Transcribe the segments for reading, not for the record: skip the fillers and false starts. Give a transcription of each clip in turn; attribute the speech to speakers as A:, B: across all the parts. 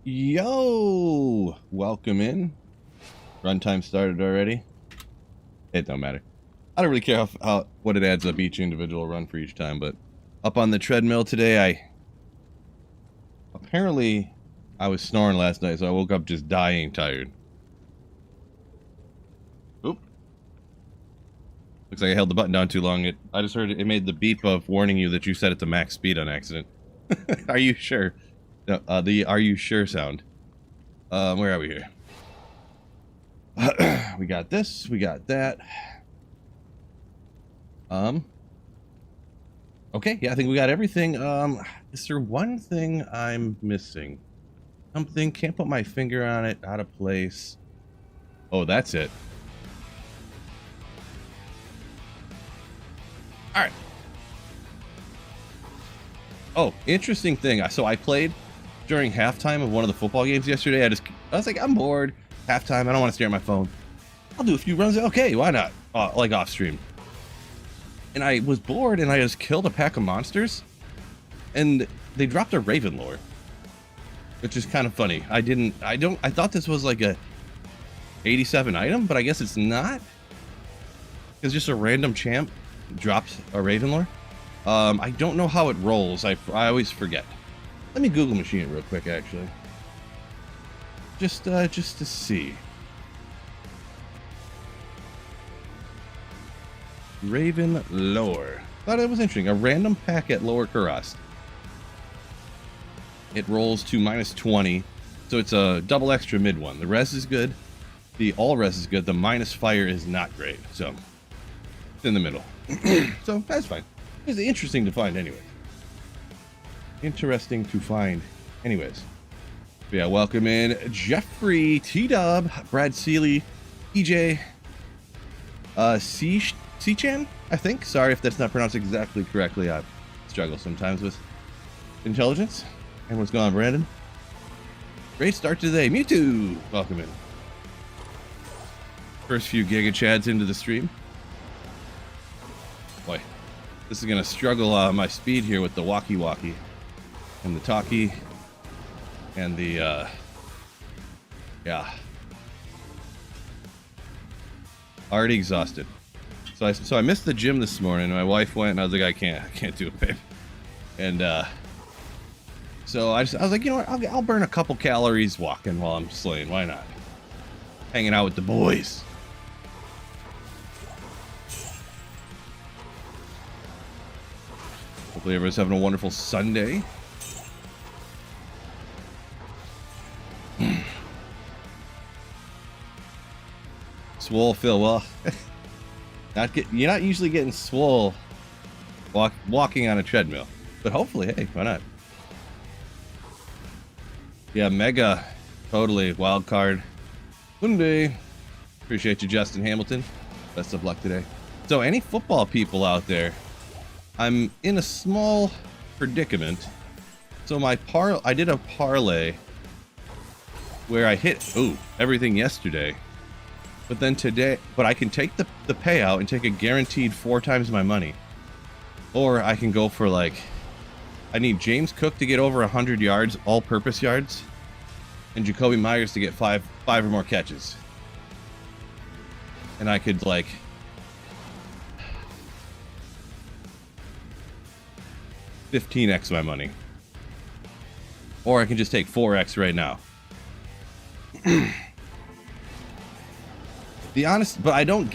A: Yo, welcome in. Runtime started already. It don't matter. I don't really care what it adds up each individual run for each time, but up on the treadmill today, apparently I was snoring last night, so I woke up just dying tired. Oop. Looks like I held the button down too long. I just heard it made the beep of warning you that you set it to max speed on accident. Are you sure? No, the "are you sure" sound. Where are we here? We got this, we got that. Okay, yeah, I think we got everything. Is there one thing I'm missing? Something, can't put my finger on it, out of place. Oh, that's it. Alright. Oh, interesting thing. So I played during halftime of one of the football games yesterday. I was like, I'm bored. Halftime, I don't want to stare at my phone. I'll do a few runs. Okay, why not? Like off stream. And I was bored and I just killed a pack of monsters. And they dropped a Raven lore. Which is kind of funny. I thought this was like a 87 item, but I guess it's not. It's just a random champ dropped a Raven lore. I don't know how it rolls. I always forget. Let me Google machine it real quick, actually. Just to see. Raven lore. Thought it was interesting. A random pack at lower Kurast. It rolls to -20, so it's a double extra mid one. The res is good. The all res is good. The minus fire is not great. So it's in the middle. So that's fine. It's interesting to find anyway. Interesting to find anyways. But yeah, welcome in Jeffrey, T-Dub, Brad Seeley, EJ, C-Chan, I think. Sorry if that's not pronounced exactly correctly. I struggle sometimes with intelligence. And what's going on, Brandon? Great start today. Mewtwo, welcome in. First few Giga Chads into the stream. Boy, this is gonna struggle my speed here with the walkie-walkie and the talkie and the yeah. Already exhausted. So I missed the gym this morning. My wife went and I was like, I can't do it, babe. And so I was like, you know what? I'll burn a couple calories walking while I'm slaying. Why not? Hanging out with the boys. Hopefully everyone's having a wonderful Sunday. Swole Phil, well, you're not usually getting swole walking on a treadmill, but hopefully, hey, why not? Yeah, Mega, totally wild card. Sunday. Appreciate you, Justin Hamilton. Best of luck today. So, any football people out there? I'm in a small predicament. So I did a parlay where I hit everything yesterday. But then today, I can take the payout and take a guaranteed 4 times my money. Or I can go for like, I need James Cook to get over 100 yards, all-purpose yards, and Jacoby Myers to get five or more catches. And I could like 15x my money. Or I can just take 4x right now. The honest, but I don't.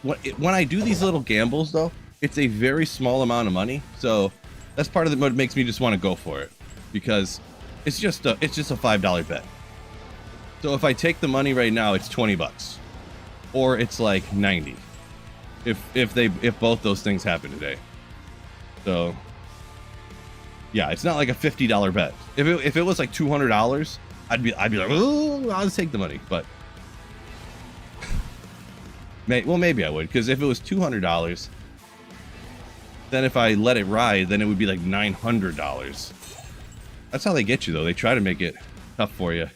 A: When I do these little gambles, though, it's a very small amount of money. So that's part of what makes me just want to go for it, because it's just a $5 bet. So if I take the money right now, it's 20 bucks, or it's like 90. If both those things happen today. So yeah, it's not like a $50 bet. If it was like $200, I'd be like, oh, I'll just take the money, but. Well, maybe I would, because if it was $200, then if I let it ride, then it would be like $900. That's how they get you, though. They try to make it tough for you.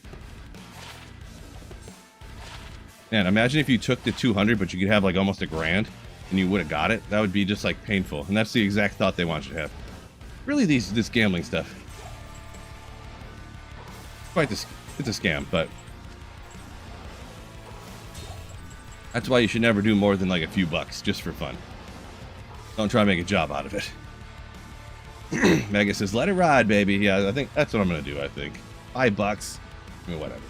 A: Man, imagine if you took the 200, but you could have like almost $1,000, and you would have got it. That would be just like painful, and that's the exact thought they want you to have. Really, this gambling stuff. it's a scam, but that's why you should never do more than like a few bucks just for fun. Don't try to make a job out of it. Mega says, let it ride, baby. Yeah, I think that's what I'm going to do, I think. $5. I mean, whatever.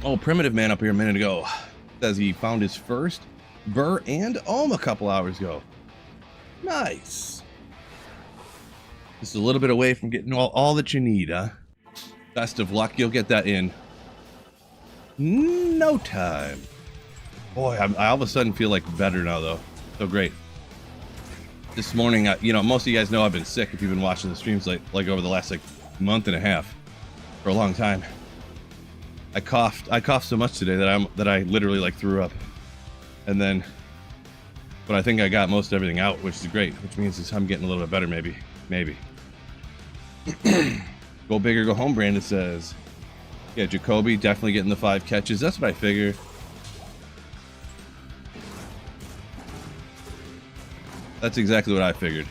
A: Oh, Primitive Man up here a minute ago says he found his first Burr and Ohm a couple hours ago. Nice. Just a little bit away from getting all that you need, huh? Best of luck. You'll get that in no time. Boy, I all of a sudden feel like better now, though. So great. This morning, you know, most of you guys know I've been sick if you've been watching the streams like over the last like month and a half, for a long time. I coughed so much today that I literally like threw up, and then, but I think I got most everything out, which is great, which means I'm getting a little bit better, maybe. Go big or go home, Brandon says. Yeah, Jacoby definitely getting the 5 catches. That's what I figured. That's exactly what I figured.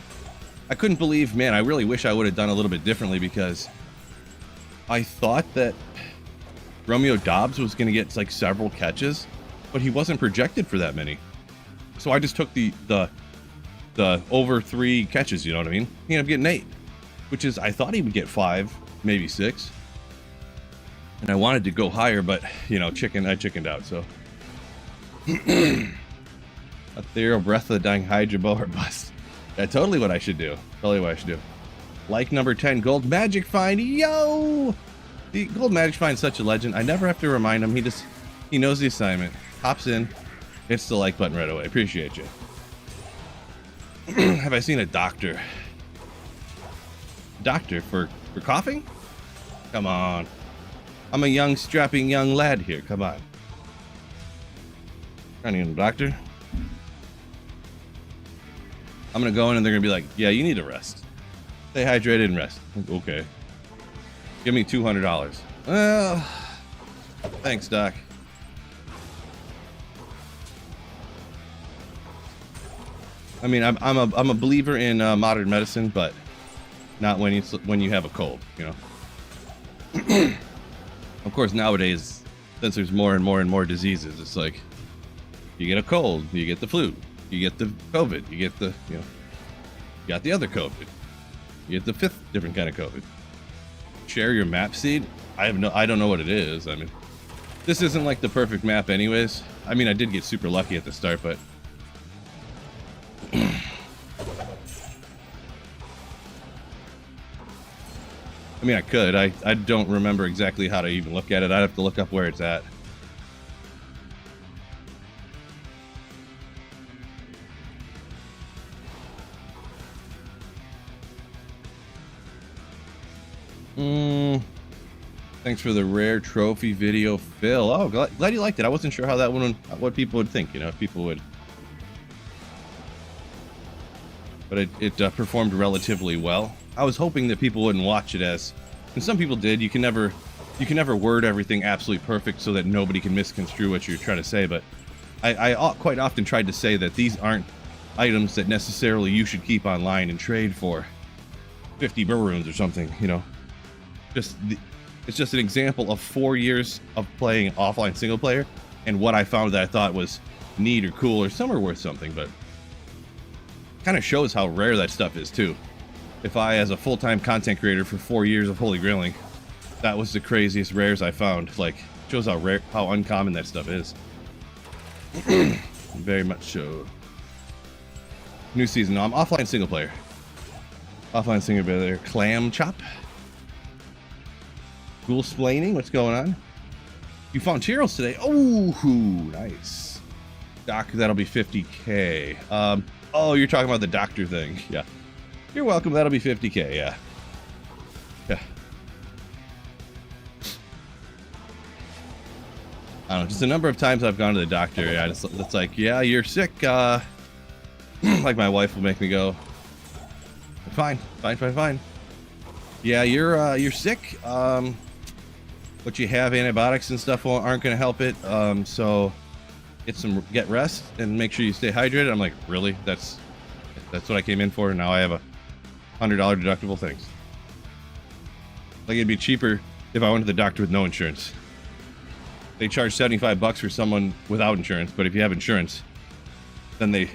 A: I couldn't believe, man, I really wish I would have done a little bit differently, because I thought that Romeo Dobbs was going to get like several catches, but he wasn't projected for that many. So I just took the over 3 catches, you know what I mean? He ended up getting 8, which is, I thought he would get 5, maybe 6. And I wanted to go higher, but, you know, I chickened out, so. Ethereal Breath of the Dying Hydra bow or bust. Yeah, totally what I should do. Totally what I should do. Like number 10, Gold Magic Find. Yo! The Gold Magic Find's such a legend. I never have to remind him. He knows the assignment. Hops in, hits the like button right away. Appreciate you. Have I seen a doctor? Doctor for coughing? Come on. I'm a young, strapping young lad here. Come on. I need a doctor. I'm gonna go in and they're gonna be like, yeah, you need to rest. Stay hydrated and rest. Okay. Give me $200. Well, thanks, Doc. I mean, I'm a believer in modern medicine, but not when you have a cold, you know. Of course, nowadays, since there's more and more diseases, it's like you get a cold, you get the flu, you get the COVID, you get the, you know, you got the other COVID, you get the 5th different kind of COVID. Share your map seed? I don't know what it is. I mean, this isn't like the perfect map anyways. I mean, I did get super lucky at the start, but I mean, I could. I don't remember exactly how to even look at it. I'd have to look up where it's at. Thanks for the rare trophy video, Phil. Oh, glad you liked it. I wasn't sure how that one, what people would think, you know, if people would. But it performed relatively well. I was hoping that people wouldn't watch it as, and some people did. You can never word everything absolutely perfect so that nobody can misconstrue what you're trying to say. But I quite often tried to say that these aren't items that necessarily you should keep online and trade for 50 burr runes or something. You know, it's just an example of 4 years of playing offline single player and what I found that I thought was neat or cool or some are worth something, but kind of shows how rare that stuff is too. If I, as a full-time content creator for 4 years of Holy Grailing, that was the craziest rares I found. Like, shows how rare, how uncommon that stuff is. Very much so. New season. No, I'm offline single player. Offline single player. Clam Chop. Ghoul splaining. What's going on? You found Cheerios today. Oh, nice. Doc, that'll be 50K. Oh, you're talking about the doctor thing. Yeah. You're welcome. That'll be 50K. Yeah. Yeah. I don't know. Just a number of times I've gone to the doctor. Yeah, it's like, yeah, you're sick. Like my wife will make me go, fine. Yeah, you're sick. But you have antibiotics and stuff aren't going to help it. So get rest and make sure you stay hydrated. I'm like, really? That's what I came in for. Now I have a $100 deductible. Thanks. Like, it'd be cheaper if I went to the doctor with no insurance. They charge $75 for someone without insurance, but if you have insurance, then you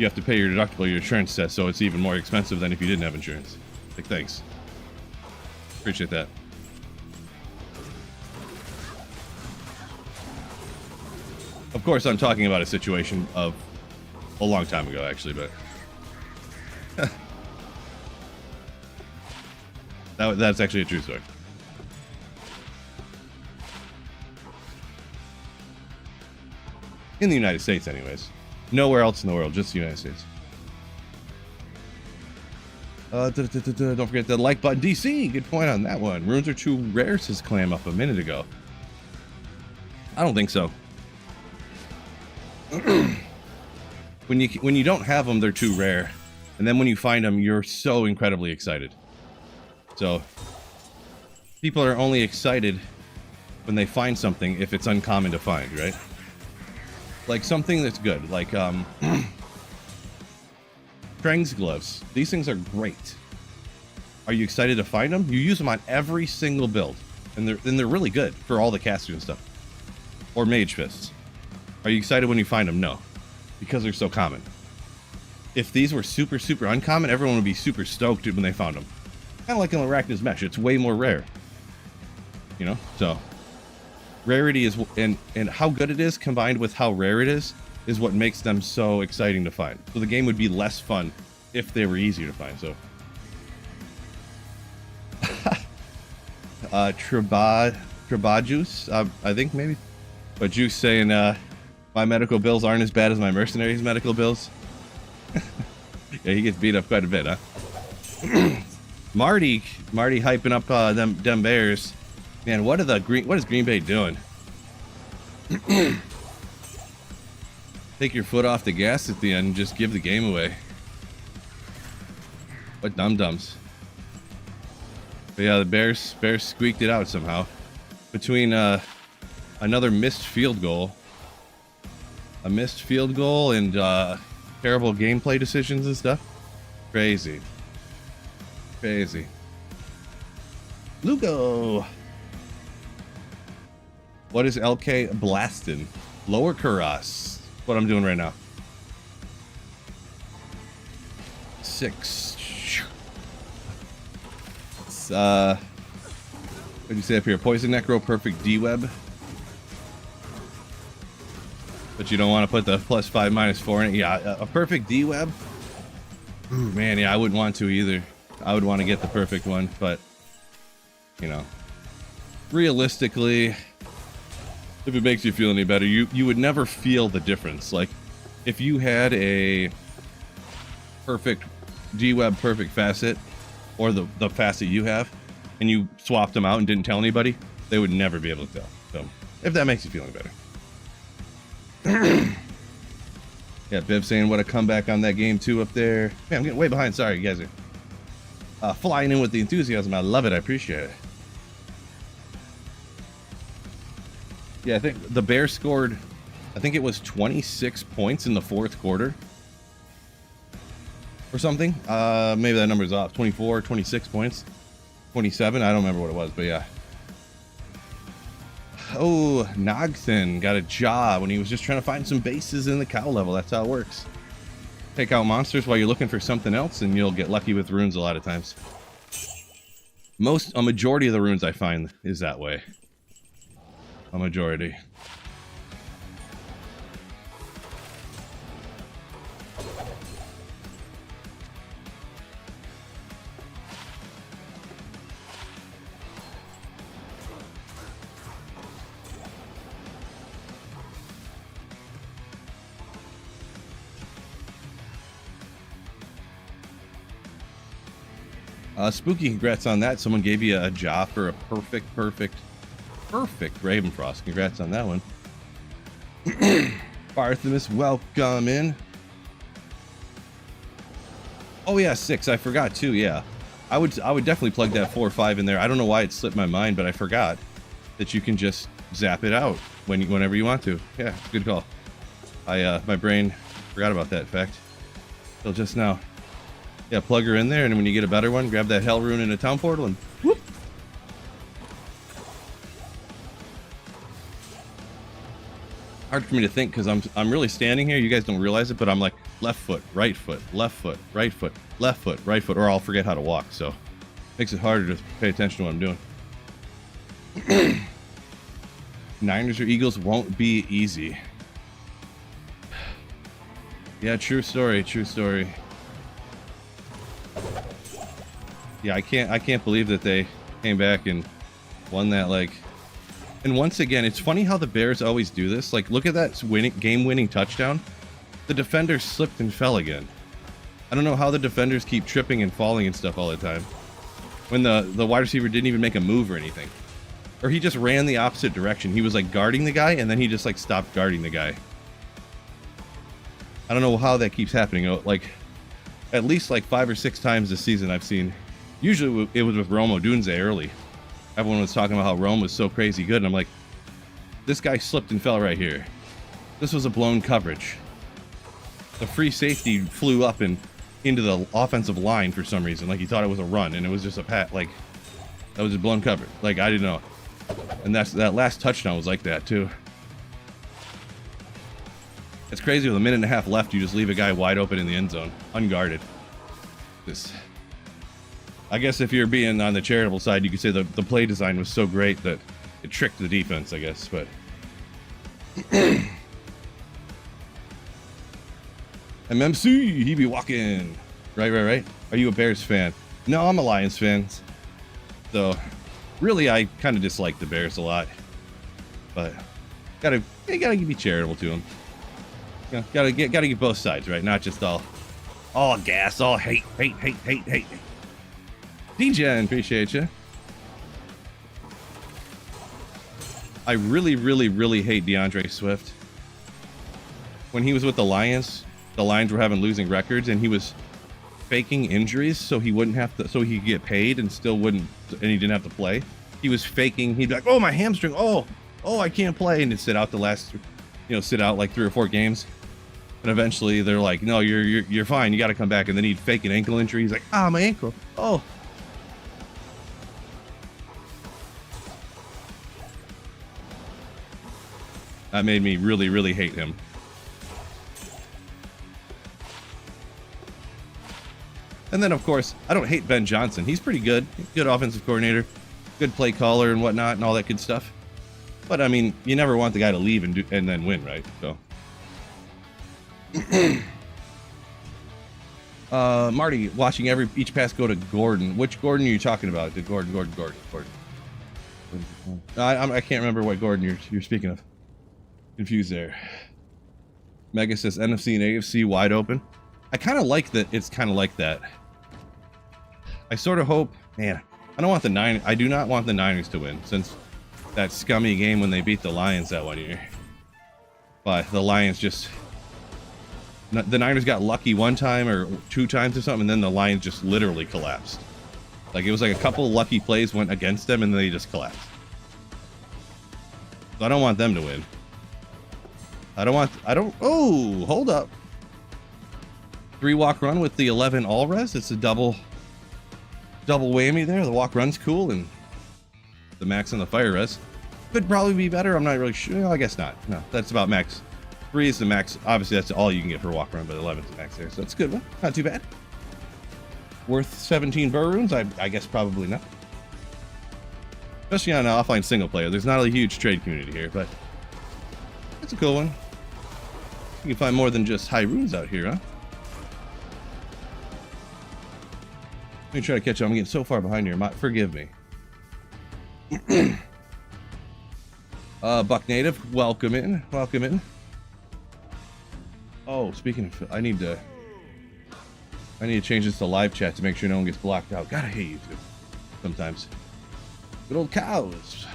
A: have to pay your deductible, your insurance says, so it's even more expensive than if you didn't have insurance. Like, thanks. Appreciate that. Of course, I'm talking about a situation of a long time ago, actually, but that's actually a true story. In the United States, anyways. Nowhere else in the world, just the United States. Don't forget the like button. DC, good point on that one. Runes are too rare, says Clam up a minute ago. I don't think so. When you don't have them, they're too rare, and then when you find them, you're so incredibly excited. So people are only excited when they find something if it's uncommon to find, right? Like something that's good, like Krang's gloves. These things are great. Are you excited to find them? You use them on every single build, and they're really good for all the casters and stuff. Or mage fists. Are you excited when you find them? No, because they're so common. If these were super, super uncommon, everyone would be super stoked when they found them. Kind of like an Arachne's Mesh, it's way more rare. You know, so rarity is, and how good it is combined with how rare it is what makes them so exciting to find. So the game would be less fun if they were easier to find. So Trebajus, I think maybe, but Juice saying my medical bills aren't as bad as my mercenaries' medical bills. Yeah, he gets beat up quite a bit, huh? Marty hyping up them Bears. Man, what is Green Bay doing? Take your foot off the gas at the end and just give the game away. What dum-dums. But yeah, the Bears squeaked it out somehow. Between another missed field goal. A missed field goal and terrible gameplay decisions and stuff. Crazy. Crazy. Lugo! What is LK Blastin? Lower Kuras. What I'm doing right now. 6. What did you say up here? Poison Necro, perfect D-Web. But you don't want to put the +5, -4 in it. Yeah, a perfect D-Web. Ooh, man, yeah, I wouldn't want to either. I would want to get the perfect one, but you know, realistically, if it makes you feel any better, you would never feel the difference. Like, if you had a perfect D-Web, perfect facet, or the facet you have, and you swapped them out and didn't tell anybody, they would never be able to tell. So, if that makes you feel any better. Yeah, Biv saying what a comeback on that game too up there. Man, I'm getting way behind. Sorry, you guys are flying in with the enthusiasm. I love it. I appreciate it. Yeah, I think the Bears scored, I think it was 26 points in the fourth quarter or something. Maybe that number's off. 24, 26 points, 27. I don't remember what it was, but yeah. Oh, Nogthen got a job when he was just trying to find some bases in the cow level. That's how it works. Take out monsters while you're looking for something else, and you'll get lucky with runes a lot of times. A majority of the runes I find is that way. A majority. Spooky, congrats on that. Someone gave you a job for a perfect Ravenfrost. Congrats on that one. Barthemus, welcome in. Oh yeah, 6. I forgot too. Yeah, I would definitely plug that 4 or 5 in there. I don't know why it slipped my mind, but I forgot that you can just zap it out whenever you want to. Yeah, good call. My brain forgot about that fact till just now. Yeah, plug her in there, and when you get a better one, grab that Hell Rune in a town portal and whoop, hard for me to think because I'm really standing here. You guys don't realize it, but I'm like left foot, right foot, left foot, right foot, left foot, right foot, or I'll forget how to walk. So makes it harder to pay attention to what I'm doing. Niners or Eagles won't be easy. Yeah, true story, true story. Yeah, I can't believe that they came back and won that. Like, and once again, it's funny how the Bears always do this. Like, look at that game-winning touchdown. The defender slipped and fell again. I don't know how the defenders keep tripping and falling and stuff all the time when the wide receiver didn't even make a move or anything. Or he just ran the opposite direction. He was like guarding the guy, and then he just like stopped guarding the guy. I don't know how that keeps happening. Like, at least like 5 or 6 times this season I've seen. Usually it was with Rome Odunze early. Everyone was talking about how Rome was so crazy good, and I'm like, this guy slipped and fell right here. This was a blown coverage. The free safety flew up and into the offensive line for some reason, like he thought it was a run, and it was just a pat. Like, that was a blown coverage. Like, I didn't know. And that last touchdown was like that too. It's crazy. With a minute and a half left, you just leave a guy wide open in the end zone, unguarded. I guess if you're being on the charitable side, you could say the play design was so great that it tricked the defense, I guess. But MMC, he be walking. Right. Are you a Bears fan? No, I'm a Lions fan. So, really, I kind of dislike the Bears a lot. But you gotta be charitable to them. You know, gotta get both sides, right? Not just all gas, all hate. DJ, appreciate you. I really hate DeAndre Swift. When he was with the Lions were having losing records, and he was faking injuries so he wouldn't have to, so he could get paid and still wouldn't, and he didn't have to play. He was faking. He'd be like, "Oh, my hamstring. Oh, I can't play," and he'd sit out sit out like 3 or 4 games. And eventually they're like, "No, you're fine. You got to come back." And then he'd fake an ankle injury. He's like, "Ah, my ankle. Oh." That made me really hate him. And then, of course, I don't hate Ben Johnson. He's pretty good. Good offensive coordinator, good play caller and whatnot and all that good stuff. But, I mean, you never want the guy to leave and then win, right? So, Marty, watching each pass go to Gordon. Which Gordon are you talking about? Gordon. I can't remember what Gordon you're speaking of. Confused there. Mega says NFC and AFC wide open. I kind of like that. It's kind of like that. I sort of hope, man. I do not want the Niners to win, since that scummy game when they beat the Lions that one year. But the Lions the Niners got lucky 1 time or 2 times or something, and then the Lions just literally collapsed. Like, it was like a couple lucky plays went against them, and then they just collapsed. So I don't want them to win. Oh, hold up. 3 walk run with the 11 all res. It's a double whammy there. The walk run's cool, and the max on the fire res could probably be better. I'm not really sure. No, I guess not. No, that's about max. 3 is the max. Obviously, that's all you can get for a walk run, but 11 is the max there. So that's a good one. Not too bad. Worth 17 burr runes? I guess probably not. Especially on an offline single player. There's not a huge trade community here, but it's a cool one. You can find more than just high runes out here, huh? Let me try to catch up. I'm getting so far behind here. Forgive me. Buck Native, welcome in. Oh, speaking of, I need to change this to live chat to make sure no one gets blocked out. God, I hate YouTube sometimes. Good old cows.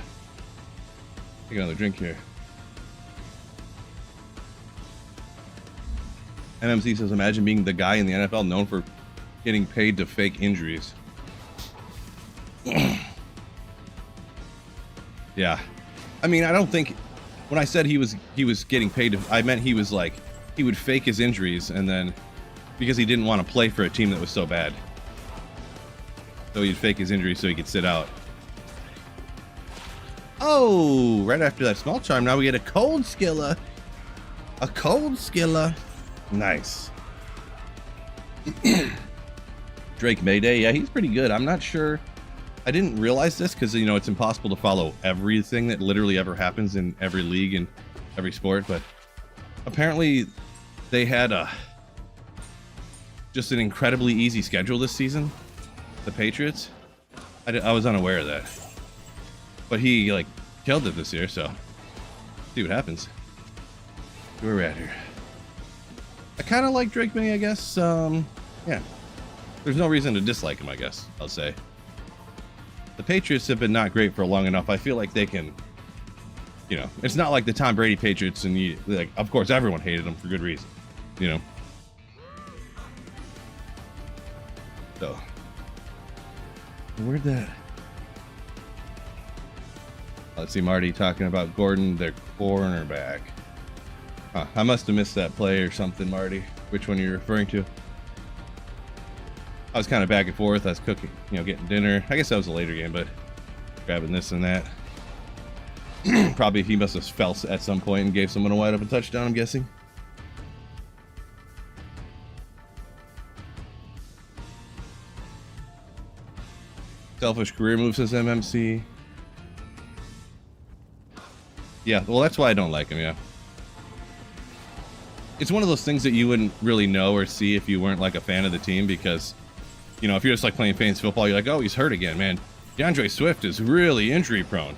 A: Take another drink here. MMC says, imagine being the guy in the NFL known for getting paid to fake injuries. Yeah. I mean, I don't think, when I said he was getting paid to, I meant he was like, he would fake his injuries, and then, because he didn't want to play for a team that was so bad. So he'd fake his injuries so he could sit out. Oh, right after that small charm, now we get a cold skilla. A cold skilla. Nice. Drake Mayday. Yeah, he's pretty good. I'm not sure. I didn't realize this because, you know, it's impossible to follow everything that literally ever happens in every league and every sport. But apparently they had just an incredibly easy schedule this season. The Patriots. I was unaware of that. But he, like, killed it this year, so see what happens. Where we're at here. I kind of like Drake May, I guess. Yeah. There's no reason to dislike him, I guess, I'll say. The Patriots have been not great for long enough. I feel like they can, you know, it's not like the Tom Brady Patriots, and you, like, of course, everyone hated them for good reason, you know. So, where'd that? Let's see, Marty talking about Gordon, their cornerback. Huh, I must have missed that play or something, Marty. Which one are you referring to? I was kind of back and forth. I was cooking, you know, getting dinner. I guess that was a later game, but grabbing this and that. Probably he must have fell at some point and gave someone a wide open touchdown, I'm guessing. Selfish career move, says MMC. Yeah, well, that's why I don't like him, yeah. It's one of those things that you wouldn't really know or see if you weren't like a fan of the team, because, you know, if you're just like playing fantasy football, you're like, oh, he's hurt again, man. DeAndre Swift is really injury prone.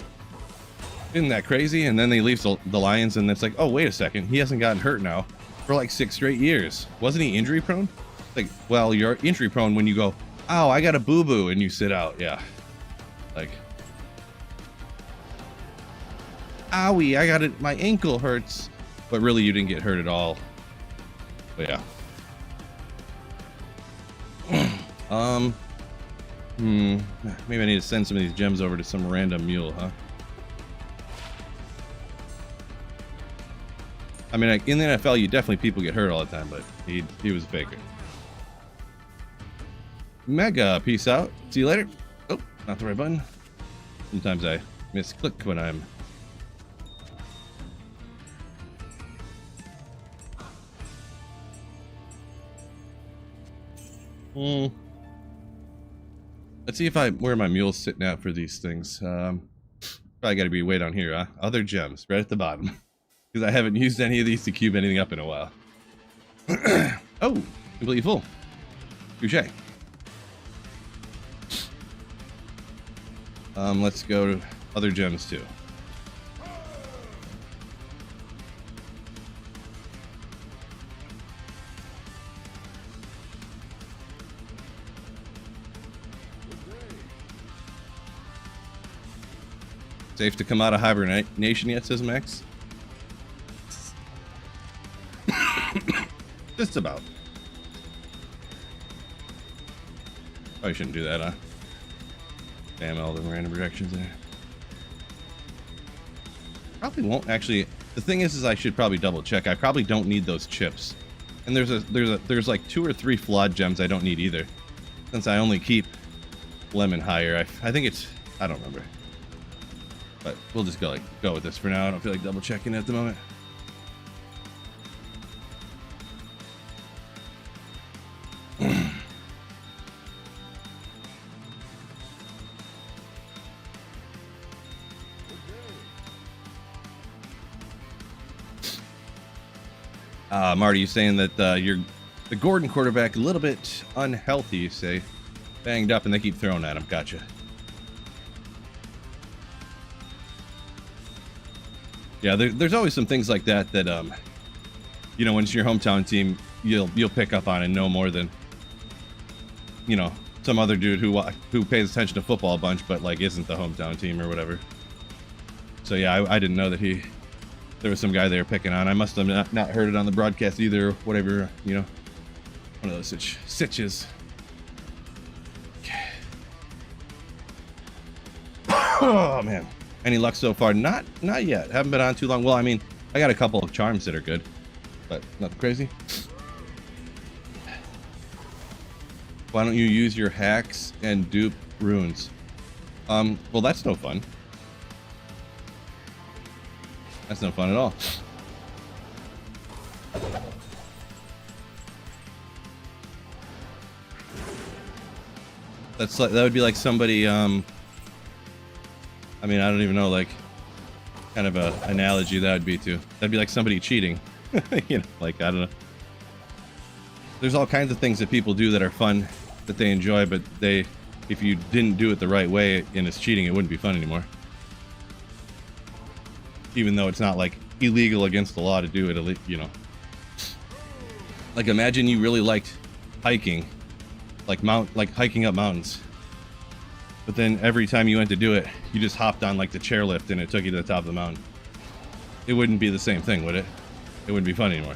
A: Isn't that crazy? And then they leave the Lions, and it's like, oh, wait a second. He hasn't gotten hurt now for like 6 straight years. Wasn't he injury prone? Like, well, you're injury prone when you go, oh, I got a boo-boo, and you sit out. Yeah. Like, owie, I got it. My ankle hurts. But really, you didn't get hurt at all. But yeah. Maybe I need to send some of these gems over to some random mule, huh? I mean, like, in the NFL, you definitely people get hurt all the time, but he was a faker. Mega, peace out. See you later. Oh, not the right button. Sometimes I misclick when I'm. Let's see where my mule's sitting at for these things. Probably got to be way down here, huh? Other gems, right at the bottom. Because I haven't used any of these to cube anything up in a while. Oh, completely full. Touché. Let's go to other gems too. Safe to come out of hibernation yet, says Max? Just about. Probably shouldn't do that, huh? Damn, all the random projections there. Probably won't actually. The thing is I should probably double check. I probably don't need those chips. And there's like 2 or 3 flawed gems I don't need either. Since I only keep lemon higher. I think it's, I don't remember. But we'll just go with this for now. I don't feel like double checking at the moment. Marty, you saying that you're the Gordon quarterback a little bit unhealthy, you say, banged up, and they keep throwing at him. Gotcha. Yeah, there's always some things like that you know, when it's your hometown team, you'll pick up on and know more than, you know, some other dude who pays attention to football a bunch, but like isn't the hometown team or whatever. So yeah, I didn't know that there was some guy they were picking on. I must have not heard it on the broadcast either, or whatever, you know, one of those sitches. Oh man. Any luck so far? Not yet. Haven't been on too long. Well, I mean, I got a couple of charms that are good, but nothing crazy. Why don't you use your hacks and dupe runes? Well, that's no fun. That's no fun at all. That's like, that would be like somebody, I mean, I don't even know, like, kind of a analogy that would be to. That'd be like somebody cheating. You know, like, I don't know. There's all kinds of things that people do that are fun, that they enjoy, but they, if you didn't do it the right way and it's cheating, it wouldn't be fun anymore. Even though it's not like illegal against the law to do it, you know. Like, imagine you really liked hiking, like hiking up mountains, but then every time you went to do it, you just hopped on like the chairlift and it took you to the top of the mountain. It wouldn't be the same thing, would it? It wouldn't be fun anymore.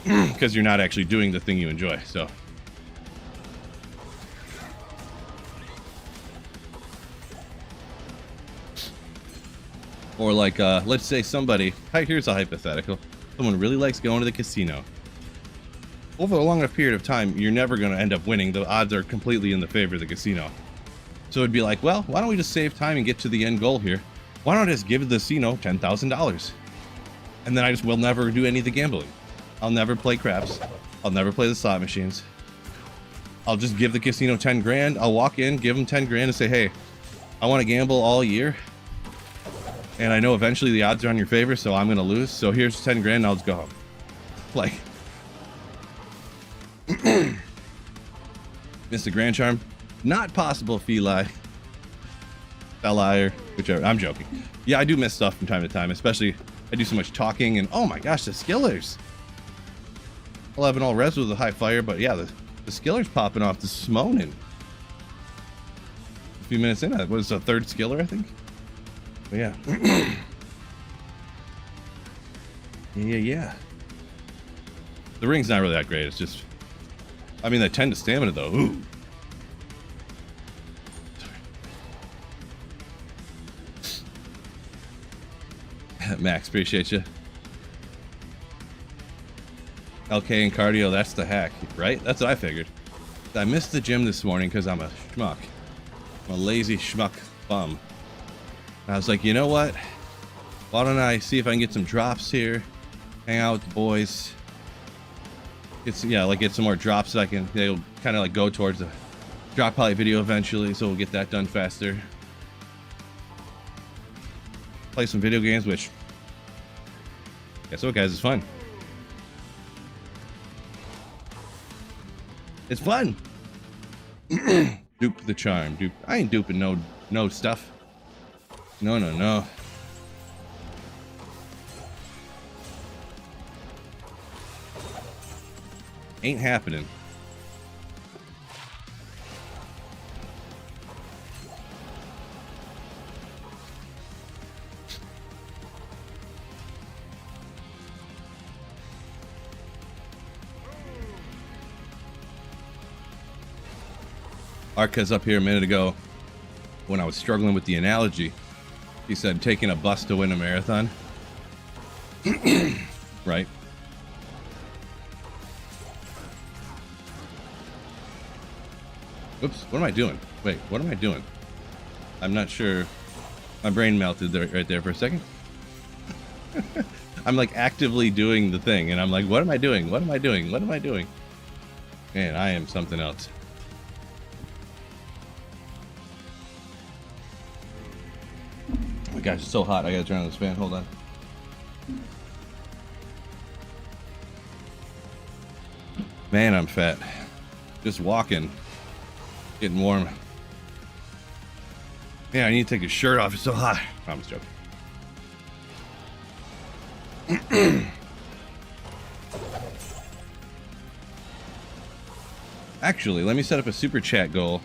A: Because you're not actually doing the thing you enjoy, so. Or like, let's say somebody, here's a hypothetical. Someone really likes going to the casino. Over a long enough period of time, you're never going to end up winning. The odds are completely in the favor of the casino. So it'd be like, well, why don't we just save time and get to the end goal here? Why don't I just give the casino $10,000? And then I just will never do any of the gambling. I'll never play craps. I'll never play the slot machines. I'll just give the casino 10 grand. I'll walk in, give them 10 grand and say, hey, I want to gamble all year. And I know eventually the odds are on your favor, so I'm going to lose. So here's 10 grand and I'll just go home. Like, Mr. Grand Charm, not possible, Feli, or whichever. I'm joking. Yeah, I do miss stuff from time to time, especially I do so much talking and oh my gosh, the skillers. 11 all res with a high fire, but yeah, the skiller's popping off this morning. A few minutes in, that was the third skiller, I think. But yeah. Yeah. The ring's not really that great. It's just, I mean, the 10 to stamina though. Ooh. Max, appreciate you. LK and cardio, that's the hack, right? That's what I figured. I missed the gym this morning because I'm a schmuck. I'm a lazy schmuck bum. And I was like, you know what? Why don't I see if I can get some drops here, hang out with the boys. Get some more drops so they'll kind of like go towards the drop poly video eventually, so we'll get that done faster. Play some video games, which, guess what, guys, it's fun. It's fun. Dupe the charm. Dupe. I ain't duping no stuff. No. Ain't happening. Arca's up here a minute ago when I was struggling with the analogy. He said taking a bus to win a marathon. Right. Oops, what am I doing? Wait, what am I doing? I'm not sure. My brain melted right there for a second. I'm like actively doing the thing and I'm like, what am I doing? What am I doing? What am I doing? Man, I am something else. Oh my gosh, it's so hot. I gotta turn on this fan. Hold on. Man, I'm fat. Just walking. Getting warm. Yeah, I need to take his shirt off. It's so hot. I'm just joking. Actually, let me set up a super chat goal.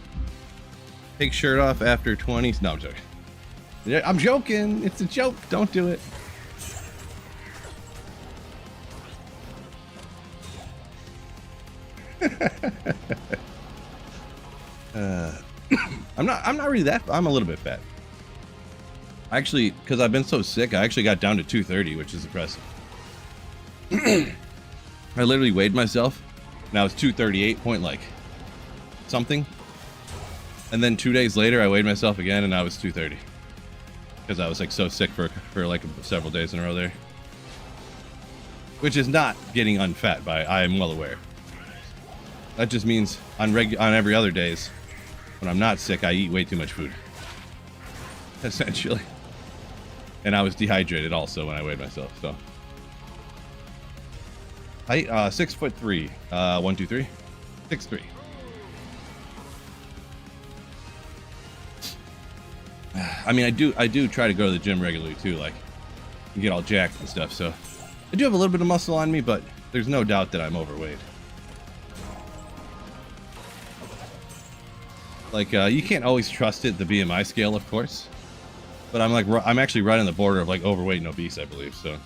A: Take shirt off after 20. No, I'm joking. Yeah, I'm joking. It's a joke. Don't do it. I'm not really that. I'm a little bit fat. Actually, because I've been so sick, I actually got down to 230, which is impressive. I literally weighed myself. Now it's 238 point like something. And then 2 days later, I weighed myself again, and I was 230. Because I was like so sick for like several days in a row there. which is not getting unfat by, I am well aware. That just means on every other days, when I'm not sick, I eat way too much food. Essentially. And I was dehydrated also when I weighed myself, so. Height, 6'3". 1, 2, 3. 6'3". I mean, I do try to go to the gym regularly too, like, you get all jacked and stuff, so. I do have a little bit of muscle on me, but there's no doubt that I'm overweight. Like, you can't always trust it, the BMI scale, of course. But I'm actually right on the border of like overweight and obese, I believe, so.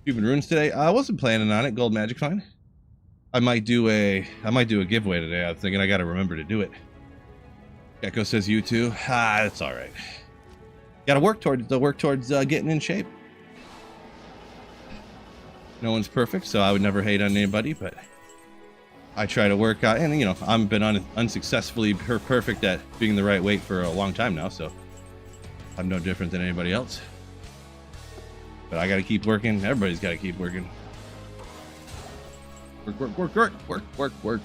A: Stupid runes today. I wasn't planning on it, gold magic fine. I might do a giveaway today. I'm thinking I gotta remember to do it. Gecko says you too. That's alright. Gotta work towards getting in shape. No one's perfect, so I would never hate on anybody, but I try to work out, and you know, I've been unsuccessfully perfect at being the right weight for a long time now, so I'm no different than anybody else. But I gotta keep working. Everybody's gotta keep working. Work.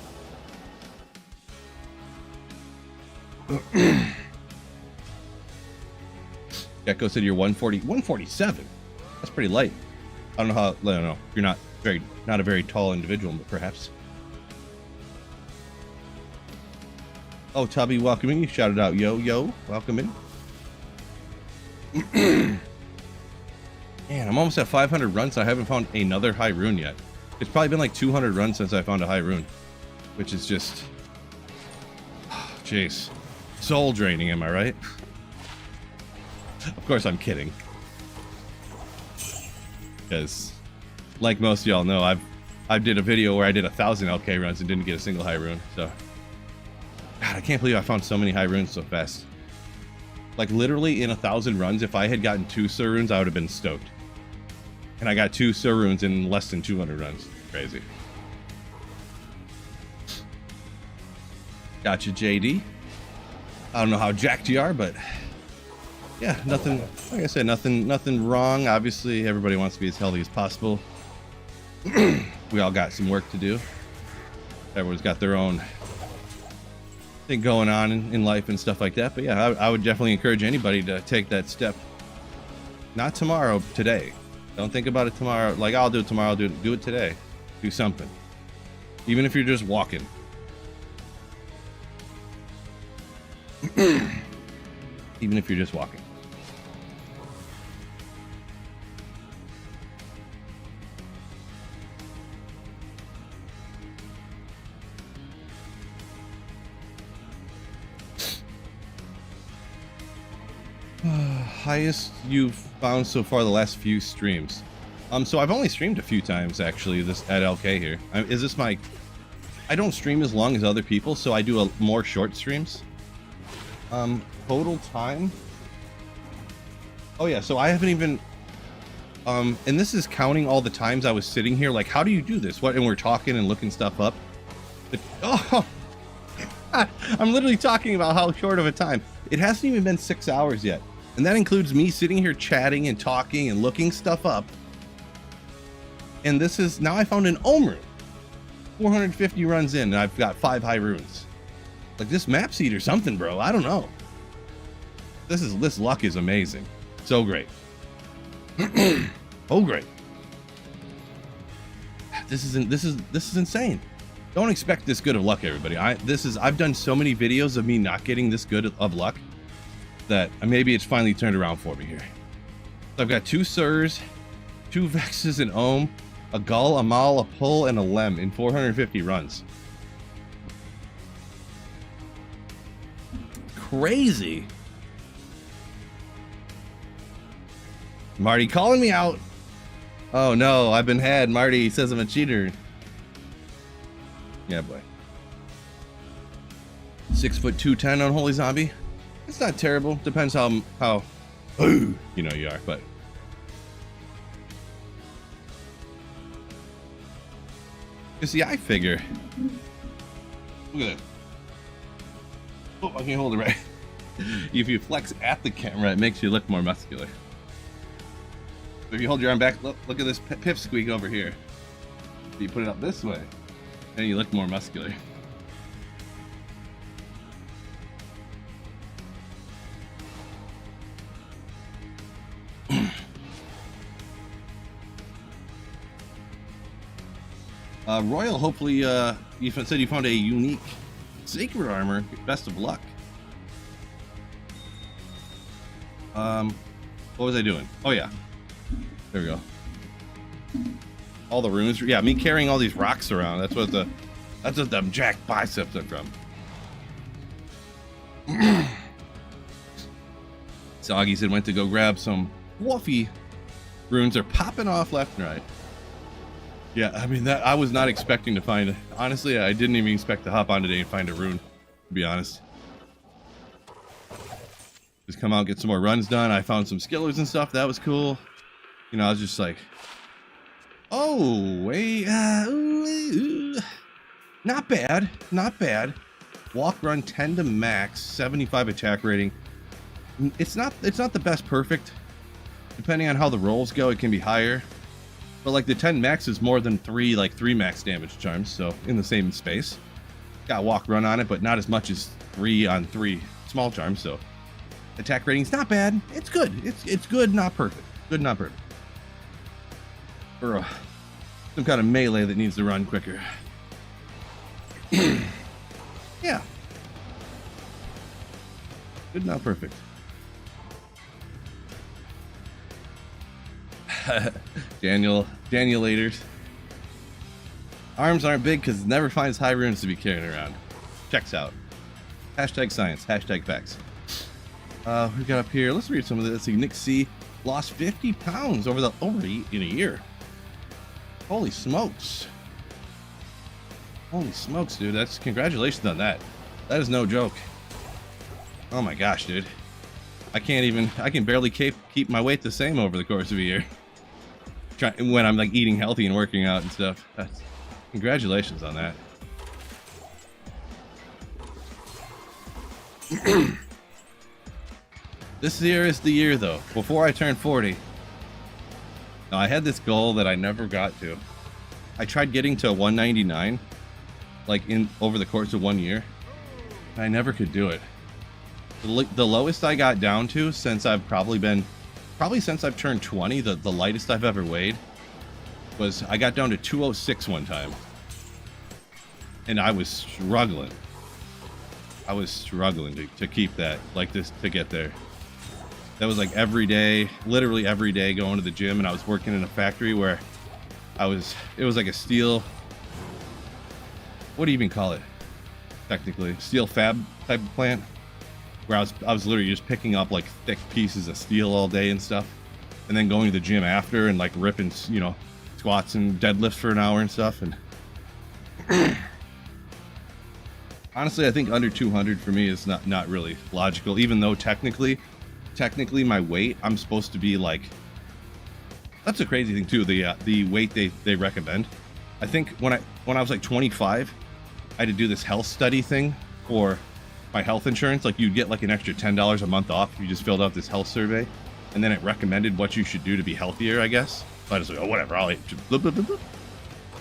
A: Gecko said you're 147. That's pretty light. I don't know. You're not a very tall individual, but perhaps. Oh, Tubby, welcoming you. Shouted out, yo, welcome in. Man, I'm almost at 500 runs. I haven't found another high rune yet. It's probably been like 200 runs since I found a high rune, which is just, jeez, soul draining. Am I right? Of course, I'm kidding. Because, like most of y'all know, I did a video where I did 1,000 LK runs and didn't get a single high rune. So, God, I can't believe I found so many high runes so fast. Like literally in 1,000 runs, if I had gotten 2 Sir runes, I would have been stoked. And I got 2 Sir runes in less than 200 runs. Crazy. Gotcha, JD. I don't know how jacked you are, but yeah, nothing. Like I said, nothing wrong. Obviously, everybody wants to be as healthy as possible. We all got some work to do. Everyone's got their own thing going on in life and stuff like that, but yeah, I would definitely encourage anybody to take that step. Not tomorrow, today. Don't think about it tomorrow, like I'll do it tomorrow. Do it today. Do something, even if you're just walking. Even if you're just walking. Highest you've found so far the last few streams? So I've only streamed a few times actually this at LK here. Is this my, I don't stream as long as other people, so I do more short streams. Total time, oh yeah, so I haven't even and this is counting all the times I was sitting here, like how do you do this, what, and we're talking and looking stuff up, but oh I'm literally talking about how short of a time. It hasn't even been 6 hours yet. And that includes me sitting here chatting and talking and looking stuff up. And this is, now I found an Ohm rune. 450 runs in and I've got 5 high runes. Like this map seed or something, bro. I don't know. This luck is amazing. So great. Oh great. This is insane. Don't expect this good of luck, everybody. I've done so many videos of me not getting this good of luck that maybe it's finally turned around for me here. So I've got 2 Sirs, 2 Vexes, an Ohm, a Gull, a Mal, a Pull, and a Lem in 450 runs. Crazy. Marty calling me out. Oh no, I've been had. Marty says I'm a cheater. Yeah, boy. 6'2", on Holy Zombie. It's not terrible. Depends how you know you are, but you see, I figure. Look at that. Oh, I can't hold it right. If you flex at the camera, it makes you look more muscular. If you hold your arm back, look at this pipsqueak over here. If you put it up this way, then you look more muscular. Royal, hopefully, you said you found a unique sacred armor. Best of luck. What was I doing? Oh yeah, there we go. All the runes. Yeah, me carrying all these rocks around. That's what the jacked biceps are from. Soggy said went to go grab some Wolfie runes. Are popping off left and right. Yeah, I mean, that I was not expecting to find. Honestly, I didn't even expect to hop on today and find a rune, to be honest. Just come out, get some more runs done. I found some skillers and stuff. That was cool. You know, I was just like, oh, wait. Not bad. Not bad. Walk, run, 10 to max, 75 attack rating. It's not the best perfect. Depending on how the rolls go, it can be higher. But like the 10 max is more than 3 max damage charms, so in the same space. Got walk run on it, but not as much as 3 on 3 small charms, so attack rating's not bad. It's good. It's good, not perfect. Good, not perfect. Or some kind of melee that needs to run quicker. Yeah. Good, not perfect. Danielators. Arms aren't big because it never finds high runes to be carrying around. Checks out. Hashtag science. Hashtag facts. We got up here. Let's read some of this. Let's see. Nick C lost 50 pounds over in a year. Holy smokes. Holy smokes, dude. That's congratulations on that. That is no joke. Oh my gosh, dude. I can barely keep my weight the same over the course of a year. When I'm like eating healthy and working out and stuff. Congratulations on that. This year is the year though. Before I turned 40. Now I had this goal that I never got to. I tried getting to 199 like over the course of 1 year. And I never could do it. The lowest I got down to since I've probably since I've turned 20, the lightest I've ever weighed was I got down to 206 one time. And I was struggling. To keep that, like this, to get there. That was like every day, literally every day going to the gym, and I was working in a factory where it was like a steel, what do you even call it? Technically, steel fab type of plant. Where I was literally just picking up like thick pieces of steel all day and stuff, and then going to the gym after and like ripping, you know, squats and deadlifts for an hour and stuff. And honestly, I think under 200 for me is not really logical, even though technically my weight, I'm supposed to be like, that's a crazy thing too, the weight they recommend. I think when I was like 25, I had to do this health study thing for my health insurance. Like you'd get like an extra $10 a month off if you just filled out this health survey, and then it recommended what you should do to be healthier, I guess. So I just like, oh whatever, I'll eat.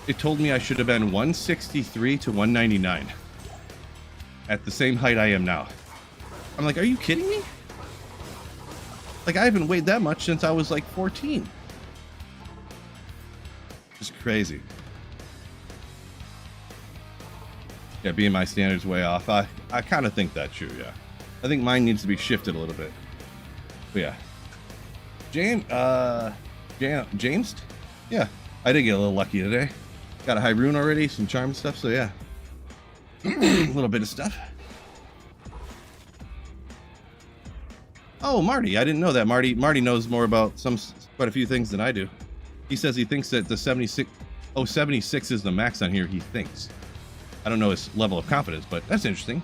A: It told me I should have been 163 to 199 at the same height I am now. I'm like, are you kidding me? Like I haven't weighed that much since I was like 14. Just crazy. Yeah, BMI standards way off. I kind of think that's true, yeah. I think mine needs to be shifted a little bit. But yeah. James? Yeah, I did get a little lucky today. Got a high rune already, some charm stuff, so yeah. A little bit of stuff. Oh, Marty, I didn't know that. Marty knows more about quite a few things than I do. He says he thinks that the 76 is the max on here, he thinks. I don't know his level of confidence, but that's interesting.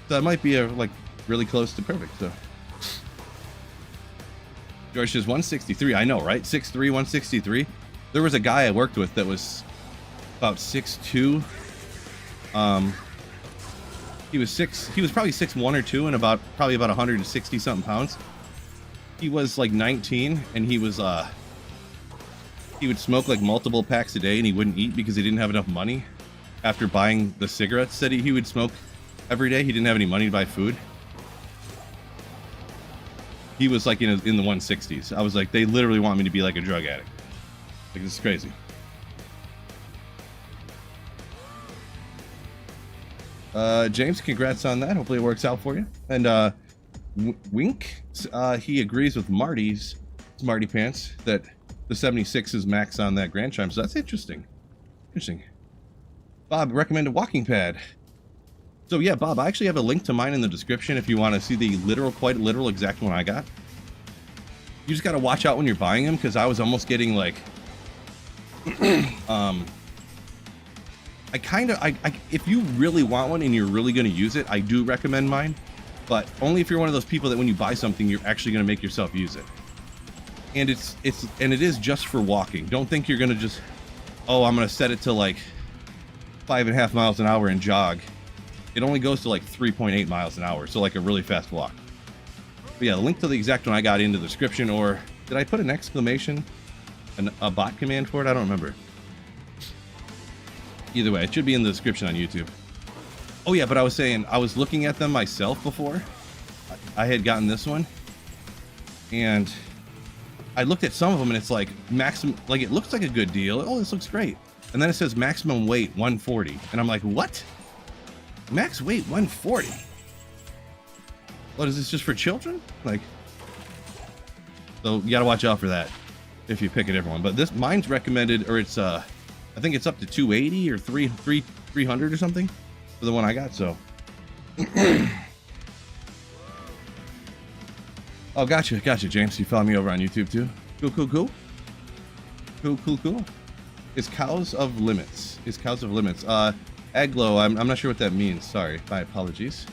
A: So that might be like really close to perfect. So George says 163. I know, right? 6'3", 163. There was a guy I worked with that was about 6'2". He was probably 6'1" or 2" and probably about 160 something pounds. he was like 19 and he would smoke like multiple packs a day and he wouldn't eat because he didn't have enough money after buying the cigarettes that he would smoke every day. He didn't have any money to buy food. He was like in the 160s. I was like, they literally want me to be like a drug addict. Like, this is crazy. James, congrats on that. Hopefully it works out for you. And Wink, he agrees with Marty's Smarty Pants that the 76 is max on that Grand Chime. So that's interesting. Interesting. Bob recommended walking pad. So yeah, Bob, I actually have a link to mine in the description if you want to see the quite literal exact one I got. You just got to watch out when you're buying them, because I was almost getting like if you really want one and you're really going to use it, I do recommend mine, but only if you're one of those people that when you buy something, you're actually going to make yourself use it. And it is just for walking. Don't think you're going to just, oh, I'm going to set it to like 5.5 miles an hour and jog. It only goes to like 3.8 miles an hour. So like a really fast walk. But yeah, the link to the exact one I got in the description, or did I put an exclamation, a bot command for it? I don't remember. Either way, it should be in the description on YouTube. Oh yeah, but I was saying, I was looking at them myself before. I had gotten this one. And I looked at some of them and it's like maximum, like it looks like a good deal. Oh, this looks great. And then it says maximum weight 140. And I'm like, what? Max weight 140? What is this, just for children? Like, so you gotta watch out for that if you pick a different one. But this, mine's recommended, or it's I think it's up to 280 or 300 or something for the one I got. So oh, gotcha, James. You follow me over on YouTube too. Cool. Is cows of limits? Aglo, I'm not sure what that means. Sorry, my apologies.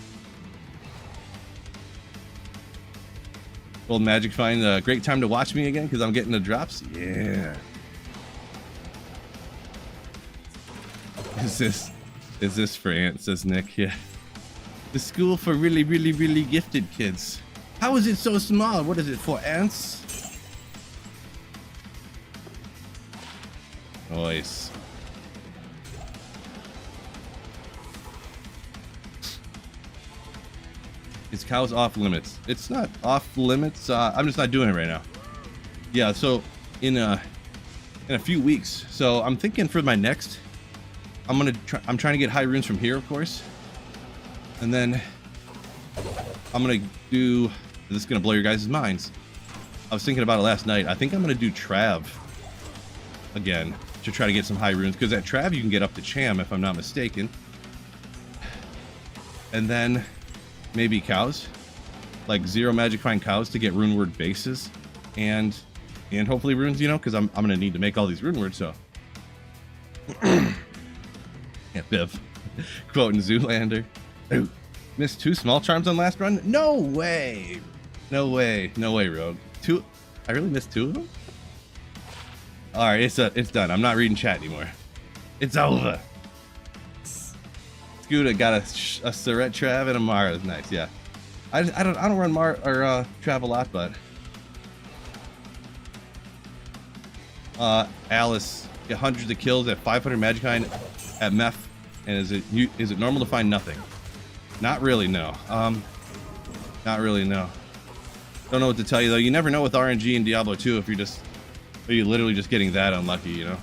A: Old Magic Find, great time to watch me again because I'm getting the drops. Yeah. Is this for ants? Says Nick. Yeah. The school for really gifted kids. How is it so small? What is it, for ants? Nice. Is cows off limits? It's not off limits. I'm just not doing it right now. Yeah, so in a few weeks. So I'm thinking for my next, I'm trying to get high runes from here, of course. And then I'm gonna do, this is gonna blow your guys' minds. I was thinking about it last night. I think I'm gonna do Trav again to try to get some high runes, because at Trav you can get up to Cham if I'm not mistaken. And then maybe cows, like 0 magic find cows to get rune word bases, and hopefully runes, you know, because I'm gonna need to make all these rune words. So yeah, Biv quoting Zoolander. Ooh, missed 2 small charms on last run. No way, Rogue. 2? I really missed 2 of them. All right, it's done. I'm not reading chat anymore. It's over. Scooter got a Surret Trav and a Mara. Nice, yeah. I don't run Trav a lot, but Alice get hundreds of kills at 500 magic kind at Meth, and is it normal to find nothing? Not really, no. Not really, no. Don't know what to tell you though. You never know with RNG and Diablo 2 if you're literally just getting that unlucky, you know.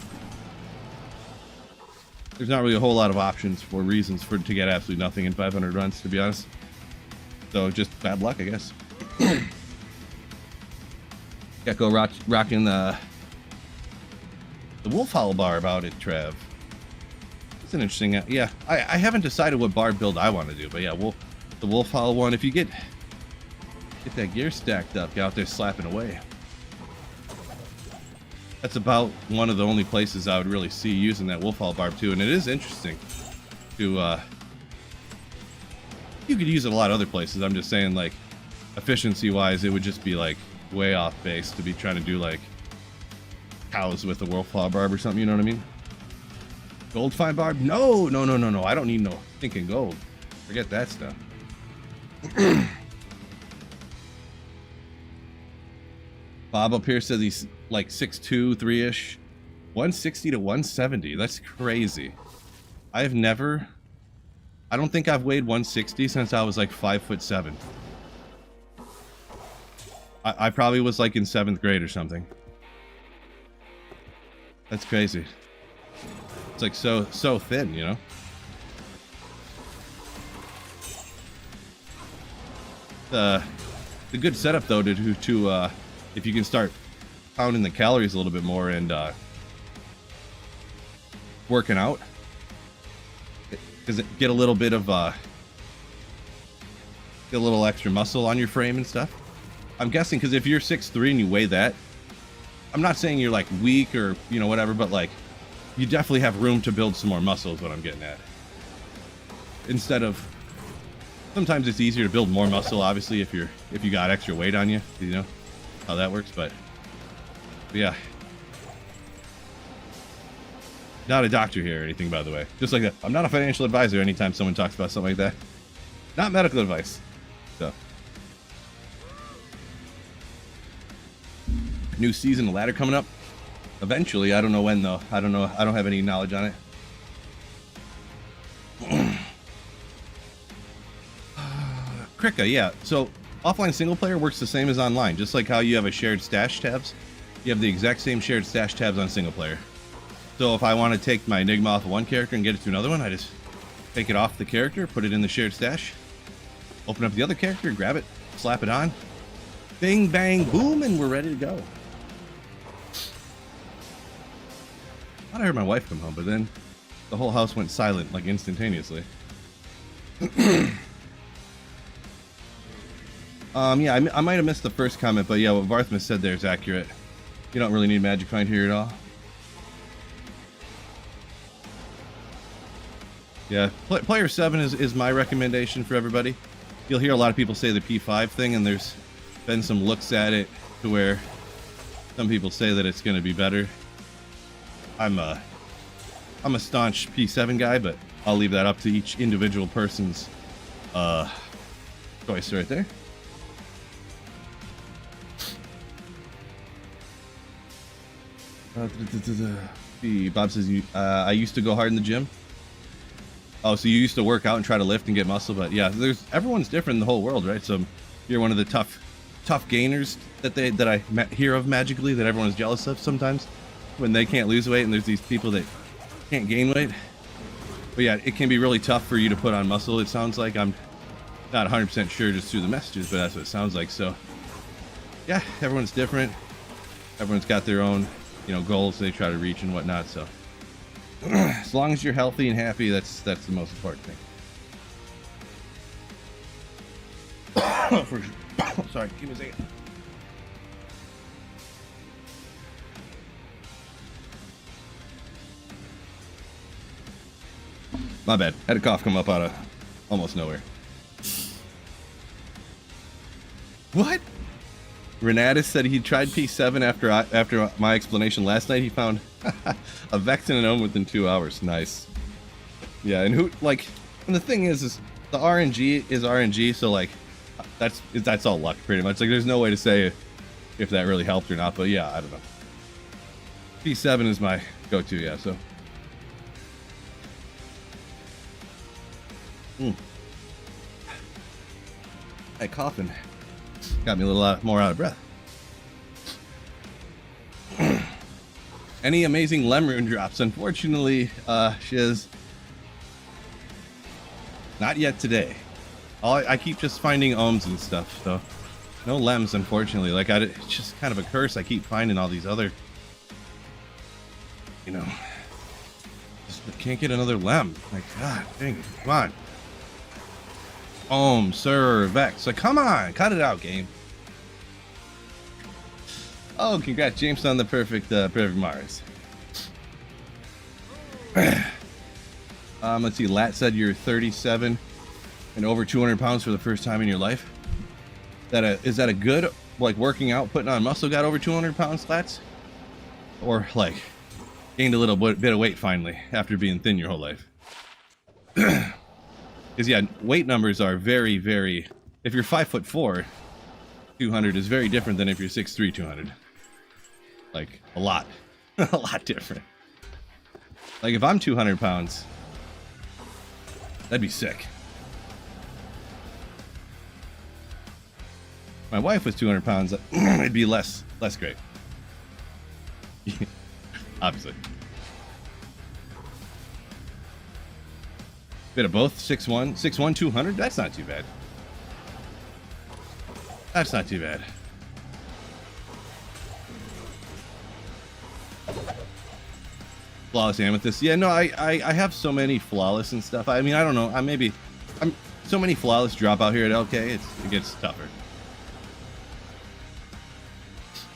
A: There's not really a whole lot of options for reasons to get absolutely nothing in 500 runs, to be honest. So just bad luck, I guess. Gecko rocking the Wolf Howl bar about it, Trev. It's an interesting, yeah. I haven't decided what bar build I want to do, but yeah, the Wolf Howl one. If you get that gear stacked up, get out there slapping away. That's about one of the only places I would really see using that Wolf Hall barb too, and it is interesting to you could use it a lot of other places. I'm just saying, like, efficiency wise, it would just be like way off base to be trying to do like cows with a Wolf Hall barb or something, you know what I mean? Gold fine barb? No, I don't need no thinking gold. Forget that stuff. Bob up here says he's like 6'2", 3-ish. 160 to 170. That's crazy. I don't think I've weighed 160 since I was like 5'7". I probably was like in 7th grade or something. That's crazy. It's like so thin, you know? The good setup though to if you can start pounding the calories a little bit more and working out, because get a little bit of get a little extra muscle on your frame and stuff. I'm guessing because if you're 6'3" and you weigh that, I'm not saying you're like weak or, you know, whatever, but like you definitely have room to build some more muscle is what I'm getting at. Instead of, sometimes it's easier to build more muscle, obviously, if you got extra weight on you, you know how that works, but yeah. Not a doctor here or anything, by the way. Just like that. I'm not a financial advisor anytime someone talks about something like that. Not medical advice. So. New season of ladder coming up. Eventually, I don't know when though. I don't know. I don't have any knowledge on it. Krika, yeah. So offline single player works the same as online. Just like how you have a shared stash tabs, you have the exact same shared stash tabs on single player. So if I want to take my Enigma off of one character and get it to another one, I just take it off the character, put it in the shared stash, open up the other character, grab it, slap it on, bing, bang, boom, and we're ready to go. I heard my wife come home, but then the whole house went silent like instantaneously. Yeah, I might have missed the first comment, but yeah, what Varthmas said there is accurate. You don't really need Magic Find here at all. Yeah, player 7 is my recommendation for everybody. You'll hear a lot of people say the P5 thing, and there's been some looks at it to where some people say that it's going to be better. I'm a staunch P7 guy, but I'll leave that up to each individual person's choice right there. Bob says, I used to go hard in the gym. Oh, so you used to work out and try to lift and get muscle, but yeah, everyone's different in the whole world, right? So you're one of the tough gainers that I hear of magically that everyone's jealous of sometimes when they can't lose weight, and there's these people that can't gain weight. But yeah, it can be really tough for you to put on muscle. It sounds like, I'm not 100% sure just through the messages, but that's what it sounds like. So yeah, everyone's different. Everyone's got their own, you know, goals they try to reach and whatnot. So as long as you're healthy and happy, that's the most important thing. Sorry, give me a second. My bad. Had a cough come up out of almost nowhere. What? Renatus said he tried P7 after my explanation last night. He found a Vex and an Ohm within 2 hours. Nice. Yeah, and and the thing is the RNG is RNG, so like that's all luck pretty much. Like there's no way to say if that really helped or not, but yeah, I don't know. P7 is my go-to, yeah, so. That coughing got me a little more out of breath. Any amazing Lemrune drops? Unfortunately, Shiz, not yet today. I keep just finding ohms and stuff, so no lems, unfortunately. Like it's just kind of a curse. I keep finding all these other, you know, just can't get another lem. Like, God dang it, come on. Ohm, Sir, Vex. Like, come on, cut it out, game. Oh, congrats, James, on the perfect Mars. Let's see. Lat said you're 37 and over 200 pounds for the first time in your life. Is that a good, like, working out, putting on muscle, got over 200 pounds, Lats? Or like gained a little bit of weight finally after being thin your whole life? Because yeah, weight numbers are very, very. If you're 5'4", 200 is very different than if you're 6'3", 200. Like a lot, a lot different. Like if I'm 200 pounds, that'd be sick. If my wife was 200 pounds, it'd be less great. Obviously. Bit of both. 6'1", 200. That's not too bad. That's not too bad. Flawless amethyst. Yeah, no, I have so many flawless and stuff. I mean, I don't know. I'm so many flawless drop out here at LK. It gets tougher.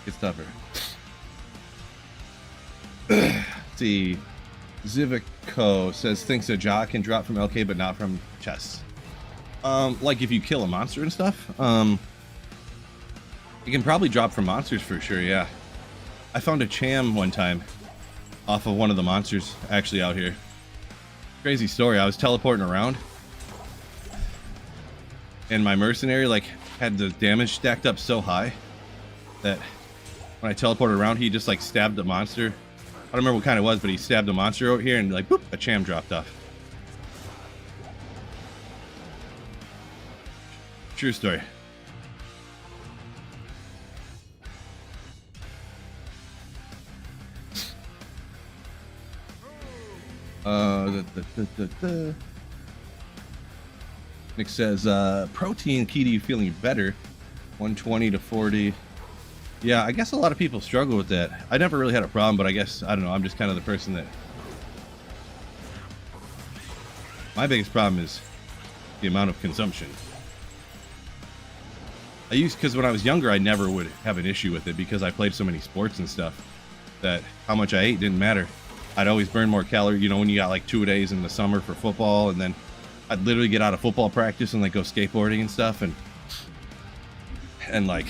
A: It's tougher. Let's see. Zivico says thinks a jaw can drop from LK but not from chests. Like if you kill a monster and stuff, it can probably drop from monsters for sure. Yeah, I found a cham one time off of one of the monsters actually out here. Crazy story. I was teleporting around and my mercenary like had the damage stacked up so high that when I teleported around, he just like stabbed the monster. I don't remember what kind it was, but he stabbed the monster out here and like boop, a cham dropped off. True story. Nick says, protein key to you feeling better. 120 to 40. Yeah, I guess a lot of people struggle with that. I never really had a problem, but I guess, I don't know, I'm just kind of the person that... My biggest problem is the amount of consumption. Because when I was younger, I never would have an issue with it because I played so many sports and stuff that how much I ate didn't matter. I'd always burn more calories, you know, when you got like 2 days in the summer for football, and then I'd literally get out of football practice and like go skateboarding and stuff, and like,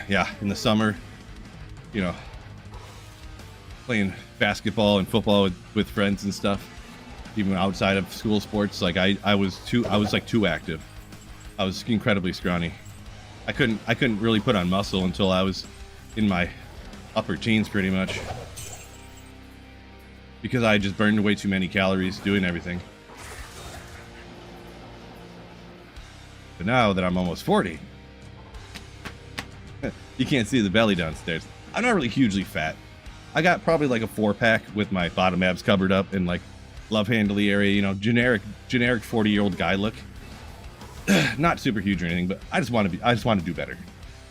A: yeah, in the summer, you know, playing basketball and football with friends and stuff, even outside of school sports. Like I was like too active. I was incredibly scrawny. I couldn't really put on muscle until I was in my upper teens pretty much, because I just burned way too many calories doing everything. But now that I'm almost 40, you can't see the belly downstairs. I'm not really hugely fat. I got probably like a 4-pack with my bottom abs covered up and like love handly area, you know, generic 40-year-old guy look. Not super huge or anything, but I just want to do better,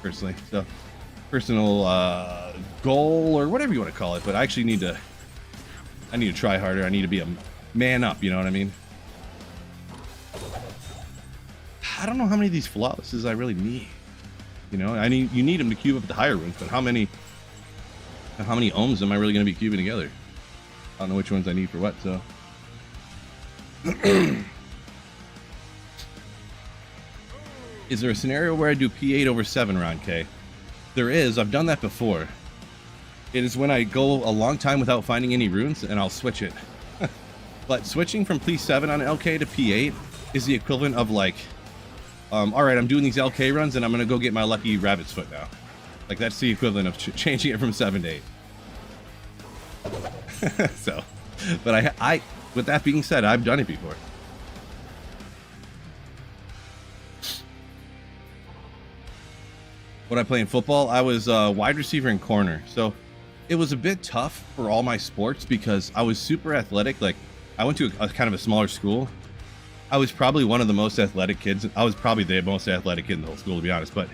A: personally. So, personal goal or whatever you want to call it. But I actually need to try harder. I need to be a man up. You know what I mean? I don't know how many of these flawlesses I really need. You know, you need them to cube up the higher runes, but how many ohms am I really going to be cubing together? I don't know which ones I need for what. So. Is there a scenario where I do P8 over 7 round K? There is. I've done that before. It is when I go a long time without finding any runes, and I'll switch it. But switching from P7 on LK to P8 is the equivalent of like, all right, I'm doing these LK runs, and I'm gonna go get my lucky rabbit's foot now. Like that's the equivalent of changing it from 7 to 8. So, but I, with that being said, I've done it before. When I play in football, I was wide receiver and corner. So it was a bit tough for all my sports because I was super athletic. Like I went to a kind of a smaller school. I was probably one of the most athletic kids. I was probably the most athletic kid in the whole school, to be honest. But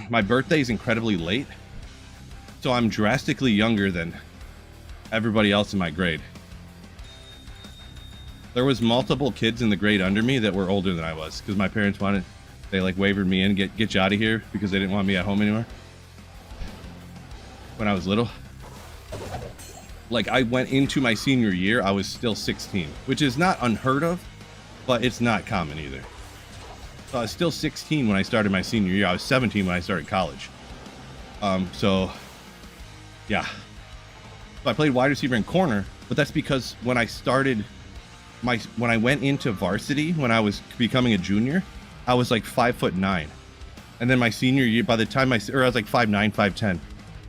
A: my birthday is incredibly late. So I'm drastically younger than everybody else in my grade. There was multiple kids in the grade under me that were older than I was because my parents wanted... They like wavered me in, get you out of here because they didn't want me at home anymore. When I was little. Like I went into my senior year, I was still 16, which is not unheard of, but it's not common either. So I was still 16 when I started my senior year. I was 17 when I started college. So yeah. So I played wide receiver and corner, but that's because when I started when I went into varsity, when I was becoming a junior, I was like 5'9", and then my senior year, by the time I was like 5'9", 5'10",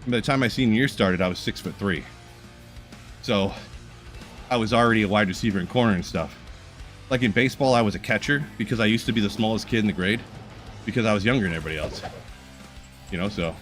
A: By the time my senior year started, I was 6'3". So I was already a wide receiver in corner and stuff. Like in baseball, I was a catcher because I used to be the smallest kid in the grade because I was younger than everybody else. You know, so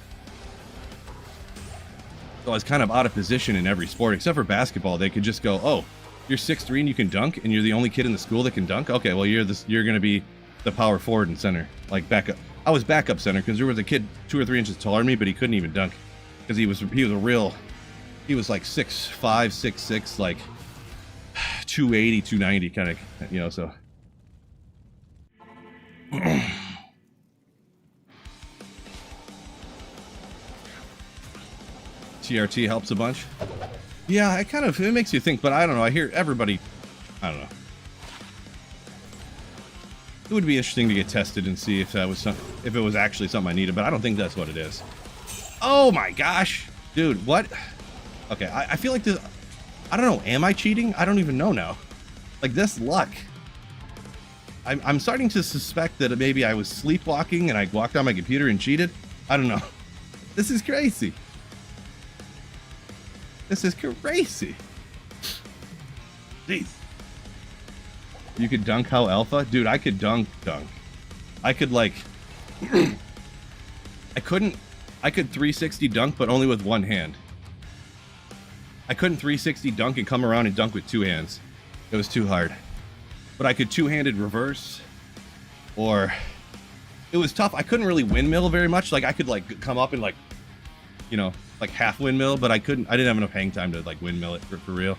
A: I was kind of out of position in every sport except for basketball. They could just go, "Oh, you're 6'3" and you can dunk, and you're the only kid in the school that can dunk. Okay, well you're going to be the power forward and center, like backup." I was backup center because there was a kid 2 or 3 inches taller than me, but he couldn't even dunk because he was like 6'5", 6'6", like 280, 290 kind of, you know, so. TRT helps a bunch. Yeah, it makes you think, but I don't know. I hear everybody, I don't know. It would be interesting to get tested and see if if it was actually something I needed, but I don't think that's what it is. Oh my gosh, dude, what? Okay, I feel like this, I don't know, am I cheating? I don't even know now. Like this luck. I'm starting to suspect that maybe I was sleepwalking and I walked on my computer and cheated. I don't know. This is crazy. This is crazy. Jeez. You could dunk how alpha? Dude, I could dunk. I could like, I could 360 dunk, but only with one hand. I couldn't 360 dunk and come around and dunk with 2 hands. It was too hard. But I could 2-handed reverse, or it was tough. I couldn't really windmill very much. Like I could like come up and like, you know, like half windmill, but I didn't have enough hang time to like windmill it for real.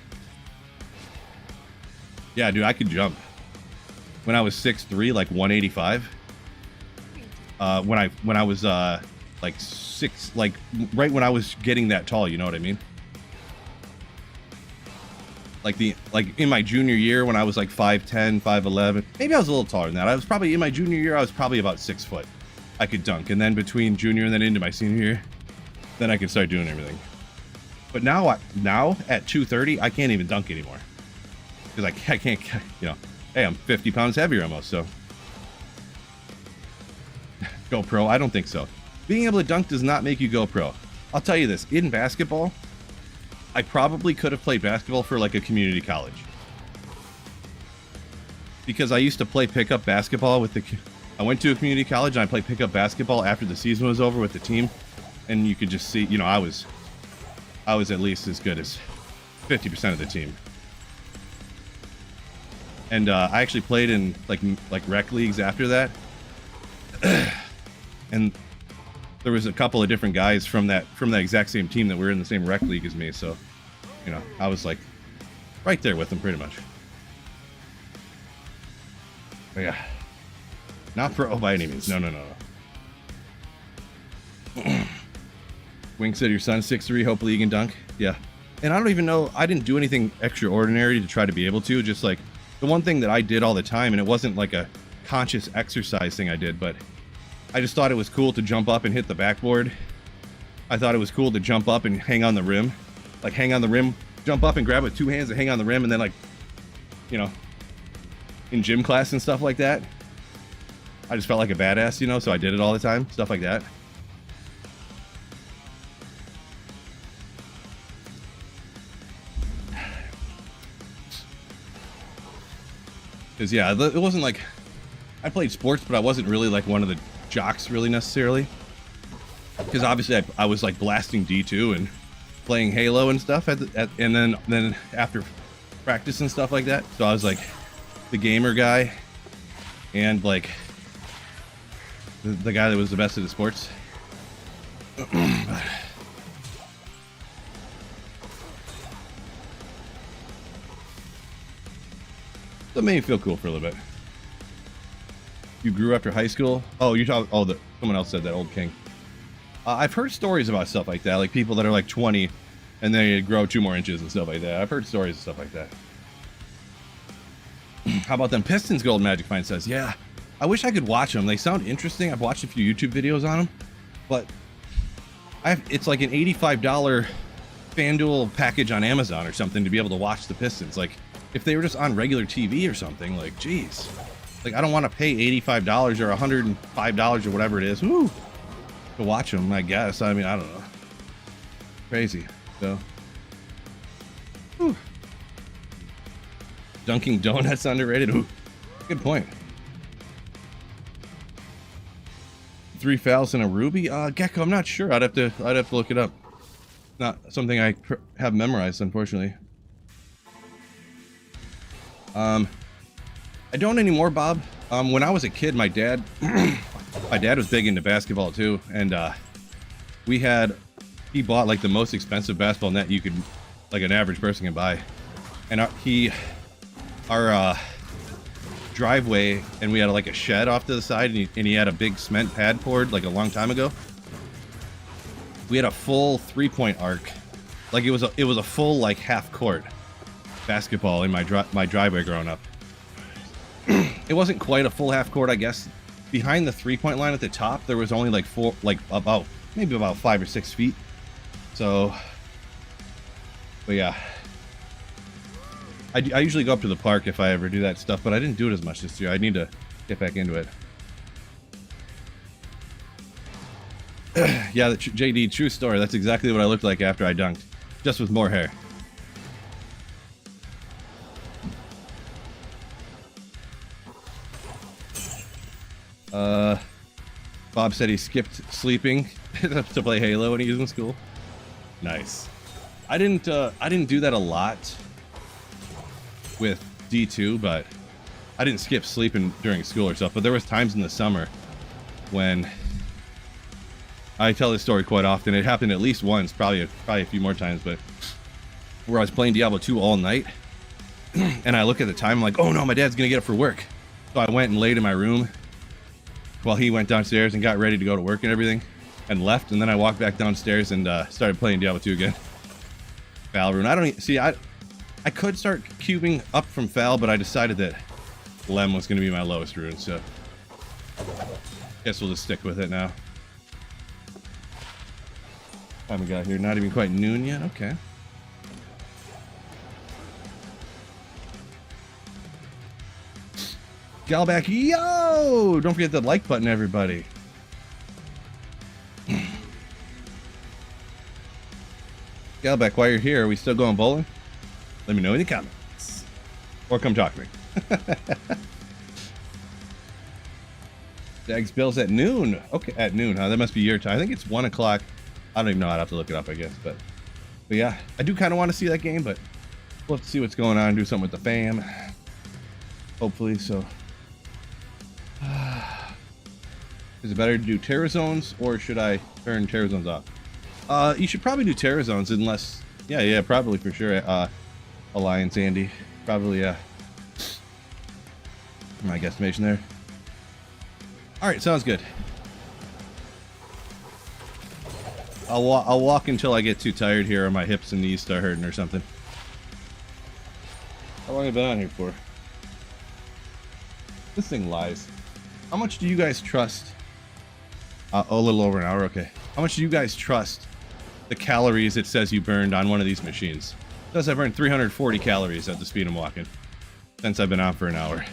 A: Yeah, dude, I could jump. When I was 6'3", like 185. When I was like right when I was getting that tall, you know what I mean? Like in my junior year when I was like 5'10", 5'11", maybe I was a little taller than that. I was probably in my junior year, I was probably about 6 foot. I could dunk, and then between junior and then into my senior year, then I could start doing everything. But now at 230, I can't even dunk anymore because I can't, you know. Hey, I'm 50 pounds heavier almost, so. Go pro? I don't think so. Being able to dunk does not make you go pro. I'll tell you this, in basketball, I probably could have played basketball for like a community college. Because I used to play pickup basketball with I went to a community college and I played pickup basketball after the season was over with the team. And you could just see, you know, I was at least as good as 50% of the team. And I actually played in like rec leagues after that. And there was a couple of different guys from that exact same team that were in the same rec league as me. So, you know, I was like right there with them pretty much. But yeah, not pro by any means. No. Wink said your son's 6'3", hopefully he can dunk. Yeah. And I don't even know, I didn't do anything extraordinary to try to be able to, just like the one thing that I did all the time, and it wasn't like a conscious exercise thing I did, but I just thought it was cool to jump up and hit the backboard. I thought it was cool to jump up and hang on the rim. Like hang on the rim, jump up and grab it with 2 hands and hang on the rim, and then like, you know, in gym class and stuff like that. I just felt like a badass, you know, so I did it all the time, stuff like that. Because yeah, it wasn't like, I played sports, but I wasn't really like one of the jocks really necessarily. Because obviously I was like blasting D2 and playing Halo and stuff and then after practice and stuff like that. So I was like the gamer guy and like the guy that was the best at the sports. That made me feel cool for a little bit. You grew after high school? Oh, you're talking. Oh, someone else said that, old king. I've heard stories about stuff like that, like people that are like 20 and they grow 2 more inches and stuff like that. I've heard stories and stuff like that. How about them Pistons? Gold Magic Find says, yeah. I wish I could watch them. They sound interesting. I've watched a few YouTube videos on them, but it's like an $85 FanDuel package on Amazon or something to be able to watch the Pistons. Like, if they were just on regular TV or something, like, geez. Like, I don't want to pay $85 or $105 or whatever it is, woo, to watch them, I guess. I mean, I don't know. Crazy. So, whew. Dunking Donuts underrated. Ooh, good point. 3 fouls and a ruby. Gecko. I'm not sure. I'd have to look it up. Not something I have memorized, unfortunately. I don't anymore, Bob. When I was a kid, my dad was big into basketball too, and he bought like the most expensive basketball net you could, like an average person can buy, and our driveway, and we had like a shed off to the side, and he had a big cement pad poured like a long time ago. We had a full 3-point arc, like it was a full like half court basketball in my driveway growing up. It wasn't quite a full half court, I guess. Behind the 3-point line at the top, there was only like maybe about 5 or 6 feet. So, but yeah, I usually go up to the park if I ever do that stuff, but I didn't do it as much this year. I need to get back into it. Yeah, JD, true story. That's exactly what I looked like after I dunked, just with more hair. Bob said he skipped sleeping to play Halo when he was in school. Nice. I didn't do that a lot with D2, but I didn't skip sleeping during school or stuff. But there was times in the summer when I tell this story quite often. It happened at least once, probably a few more times, but where I was playing Diablo 2 all night, and I look at the time, I'm like, oh no, my dad's gonna get up for work. So I went and laid in my room while he went downstairs and got ready to go to work and everything, and left. And then I walked back downstairs and started playing Diablo 2 again. Val rune. I don't see. I could start cubing up from Val, but I decided that Lem was going to be my lowest rune, so guess we'll just stick with it now. Time we got here? Not even quite noon yet. Okay. Galback, yo! Don't forget the like button, everybody. Galback, while you're here, are we still going bowling? Let me know in the comments. Or come talk to me. Dags Bills at noon. Okay, at noon, huh? That must be your time. I think it's 1 o'clock. I don't even know. I'd have to look it up, I guess. But yeah, I do kind of want to see that game, but we'll have to see what's going on. Do something with the fam. Hopefully, so. Is it better to do Terror Zones, or should I turn Terror Zones off? You should probably do Terror Zones, unless... Yeah, probably for sure. Alliance, Andy. Probably, yeah. My guesstimation there. Alright, sounds good. I'll walk until I get too tired here, or my hips and knees start hurting or something. How long have I been on here for? This thing lies. How much do you guys trust? A little over an hour, okay. How much do you guys trust the calories it says you burned on one of these machines? It says I burned 340 calories at the speed I'm walking since I've been on for an hour.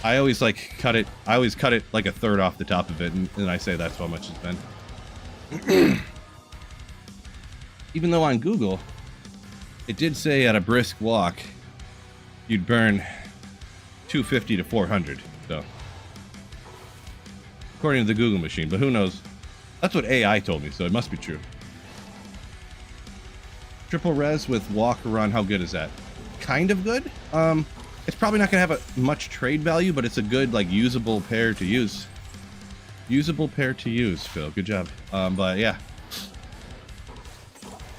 A: I always cut it like a third off the top of it, and I say that's how much it's been. Even though on Google, it did say at a brisk walk, you'd burn 250 to 400, so. According to the Google machine, but who knows? That's what AI told me, so it must be true. Triple res with walk or run, how good is that? Kind of good. It's probably not gonna have much trade value, but it's a good, like, usable pair to use. Usable pair to use, Phil. Good job. But yeah,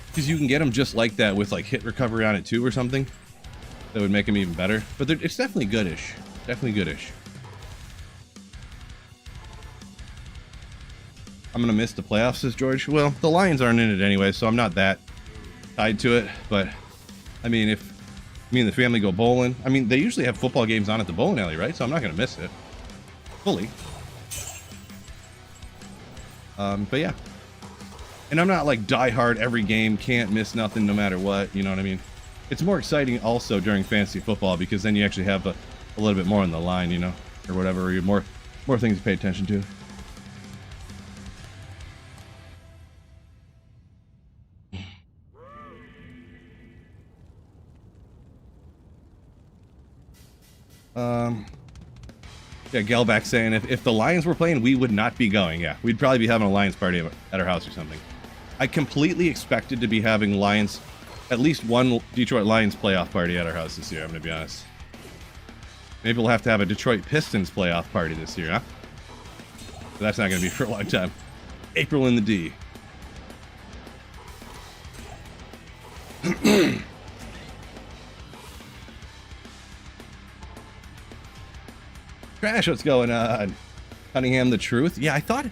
A: because you can get them just like that with like hit recovery on it too, or something. That would make them even better. But it's definitely goodish. Definitely goodish. I'm gonna miss the playoffs, says George. Well, the Lions aren't in it anyway, so I'm not that tied to it. But I mean, if me and the family go bowling, I mean, they usually have football games on at the bowling alley, right? So I'm not gonna miss it fully. But yeah, and I'm not like die hard every game, can't miss nothing no matter what. You know what I mean? It's more exciting also during fantasy football because then you actually have a little bit more on the line, you know, or whatever. Or you more things to pay attention to. Yeah, Gelback saying if the Lions were playing, we would not be going. Yeah, we'd probably be having a Lions party at our house or something. I completely expected to be having Lions, at least one Detroit Lions playoff party at our house this year, I'm going to be honest. Maybe we'll have to have a Detroit Pistons playoff party this year, huh? But that's not going to be for a long time. April in the D. Crash, what's going on? Cunningham, the truth. Yeah, I thought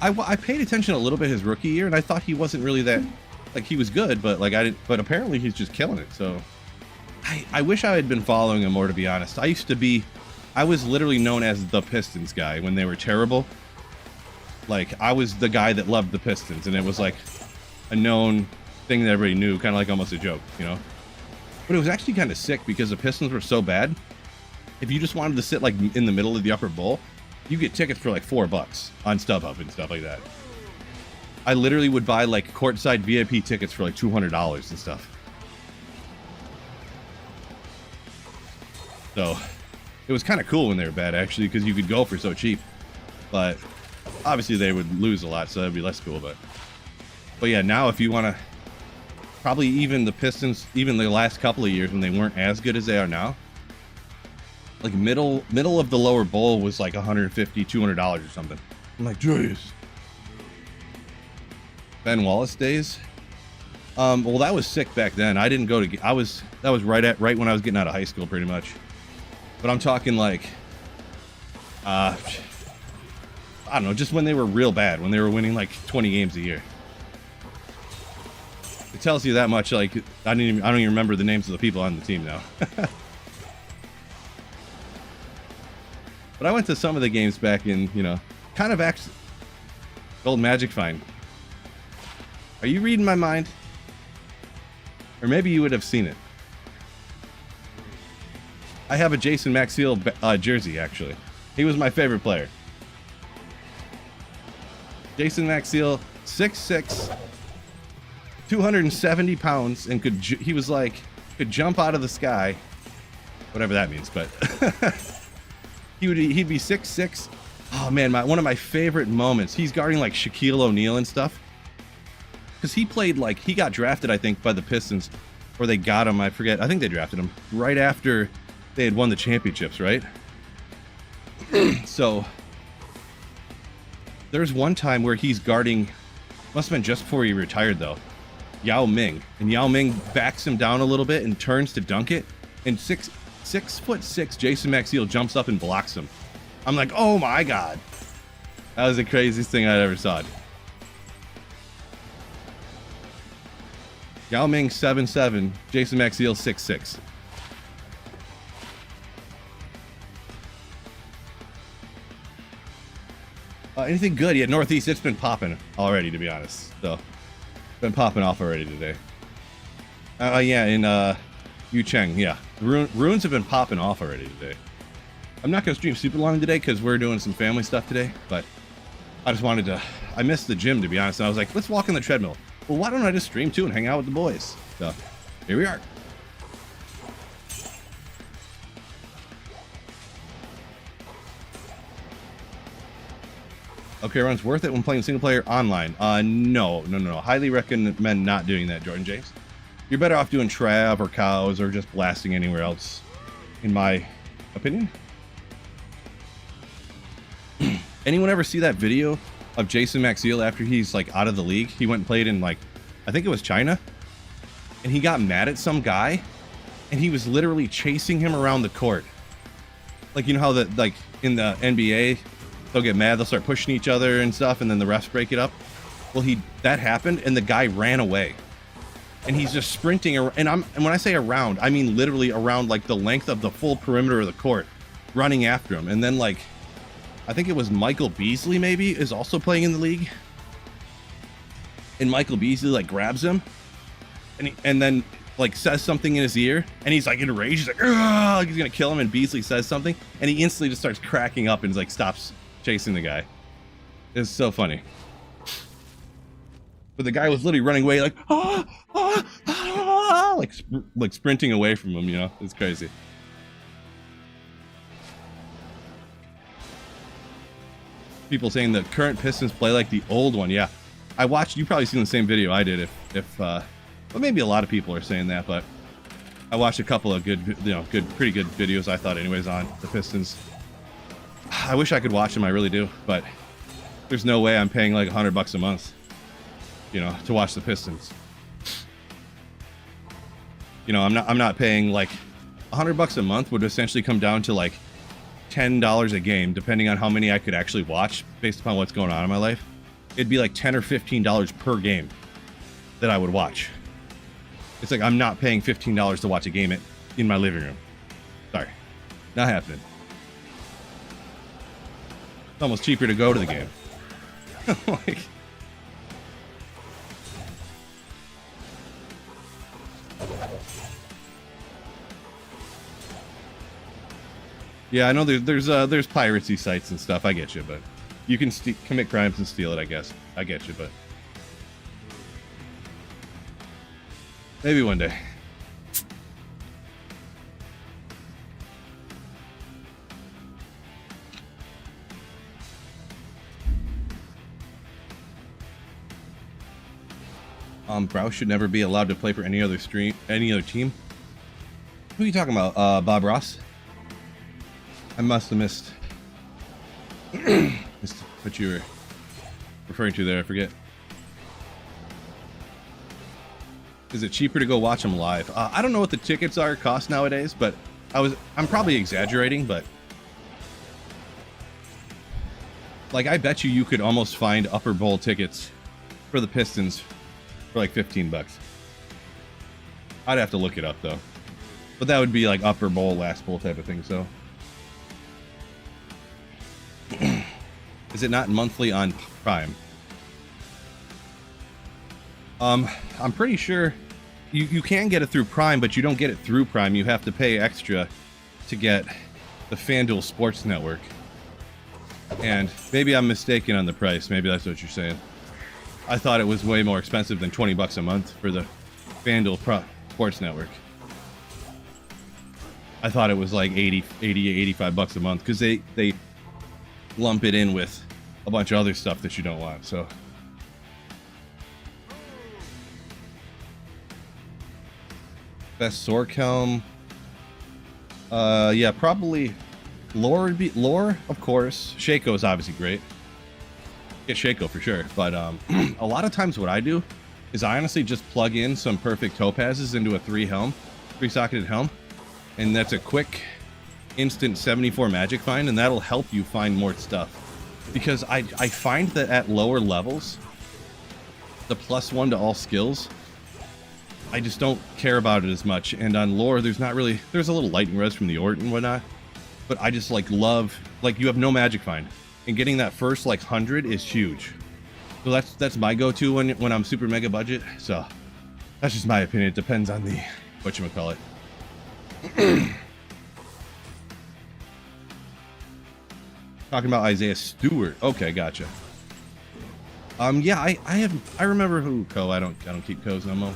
A: I paid attention a little bit his rookie year, and I thought he wasn't really that, like, he was good, but like I didn't. But apparently he's just killing it. So I wish I had been following him more, to be honest. I was literally known as the Pistons guy when they were terrible. Like, I was the guy that loved the Pistons, and it was like a known thing that everybody knew, kind of like almost a joke, you know. But it was actually kind of sick because the Pistons were so bad. If you just wanted to sit like in the middle of the upper bowl, you get tickets for like $4 on StubHub and stuff like that. I literally would buy like courtside VIP tickets for like $200 and stuff. So it was kind of cool when they were bad, actually, because you could go for so cheap. But obviously they would lose a lot, so that'd be less cool. But yeah, now if you want to, probably even the Pistons, even the last couple of years when they weren't as good as they are now, like middle of the lower bowl was like $150, $200 or something. I'm like, jeez. Ben Wallace days. Well, that was sick back then. I didn't go to. That was right when I was getting out of high school, pretty much. But I'm talking like, I don't know, just when they were real bad, when they were winning like 20 games a year. It tells you that much. Like, I don't even remember the names of the people on the team now. But I went to some of the games back in, you know, kind of old Magic Find. Are you reading my mind? Or maybe you would have seen it. I have a Jason Maxiell jersey, actually. He was my favorite player. Jason Maxiell, 6'6", 270 pounds, and he was like, could jump out of the sky. Whatever that means, but... He'd be 6'6". Oh man, one of my favorite moments. He's guarding like Shaquille O'Neal and stuff. Because he played like, he got drafted, I think, by the Pistons, or they got him. I forget. I think they drafted him right after they had won the championships, right? So there's one time where he's guarding, must have been just before he retired though, Yao Ming, and Yao Ming backs him down a little bit and turns to dunk it, and 6'6" Jason Maxiell jumps up and blocks him. I'm like, oh my god, that was the craziest thing I'd ever saw. Yao Ming 7'7", Jason Maxiell 6'6". Anything good? Yeah, Northeast, it's been popping already, to be honest. So, it's been popping off already today. Yeah, in Yu Cheng, yeah. Runes have been popping off already today. I'm not going to stream super long today because we're doing some family stuff today, but I just wanted to... I missed the gym, to be honest, and I was like, let's walk on the treadmill. Well, why don't I just stream too and hang out with the boys? So, here we are. Okay, runs worth it when playing single player online. No. Highly recommend not doing that, Jordan James. You're better off doing Trav or Cows or just blasting anywhere else, in my opinion. Anyone ever see that video of Jason Maxiell after he's like out of the league? He went and played in like, I think it was China, and he got mad at some guy, and he was literally chasing him around the court. Like, you know how that, like in the NBA, they'll get mad, they'll start pushing each other and stuff, and then the refs break it up. Well, that happened, and the guy ran away, and he's just sprinting around. And when I say around, I mean literally around like the length of the full perimeter of the court, running after him. And then like, I think it was Michael Beasley maybe is also playing in the league, and Michael Beasley like grabs him, and then like says something in his ear, and he's like enraged. He's like, ugh, he's gonna kill him, and Beasley says something, and he instantly just starts cracking up and like stops chasing the guy. It's so funny. But the guy was literally running away like, like sprinting away from him, you know? It's crazy. people saying the current Pistons play like the old one. Yeah, I watched. You probably seen the same video I did. Well, maybe a lot of people are saying that, but I watched a couple of good, pretty good videos. I thought, anyways, on the Pistons. I wish I could watch them. I really do, but there's no way I'm paying like $100 a month, to watch the Pistons. I'm not paying like $100 a month would essentially come down to like $10 a game, depending on how many I could actually watch based upon what's going on in my life. It'd be like $10 or $15 per game that I would watch. It's like I'm not paying $15 to watch a game in my living room. Sorry, not happening. It's almost cheaper to go to the game. Like, yeah, I know there's piracy sites and stuff. I get you, but you can commit crimes and steal it. I guess I get you, but maybe one day. Browse should never be allowed to play for any other team. Who are you talking about? Bob Ross? I must have missed what you were referring to there. I forget. Is it cheaper to go watch them live? I don't know what the tickets cost nowadays, but I'm probably exaggerating, but like I bet you could almost find upper bowl tickets for the Pistons for like $15. I'd have to look it up though, but that would be like upper bowl, last bowl type of thing. So is it not monthly on Prime? I'm pretty sure you can get it through Prime, but you don't get it through Prime. You have to pay extra to get the FanDuel Sports Network. And maybe I'm mistaken on the price. Maybe that's what you're saying. I thought it was way more expensive than $20 a month for the FanDuel Sports Network. I thought it was like 85 bucks a month because they lump it in with a bunch of other stuff that you don't want. So best Sorkelm, yeah, probably Lore would be Lore, of course. Shaco is obviously great. Get Shaco for sure, but a lot of times what I do is I honestly just plug in some perfect topazes into a three-socketed helm, and that's a quick instant 74 magic find, and that'll help you find more stuff. Because I find that at lower levels, the +1 to all skills, I just don't care about it as much. And on Lore, there's a little lightning res from the Ort and whatnot, but I just love you have no magic find, and getting that first 100 is huge. So that's my go-to when I'm super mega budget. So that's just my opinion. It depends on the whatchamacallit. Talking about Isaiah Stewart. Okay, gotcha. Yeah, I remember who I don't keep Co's no more.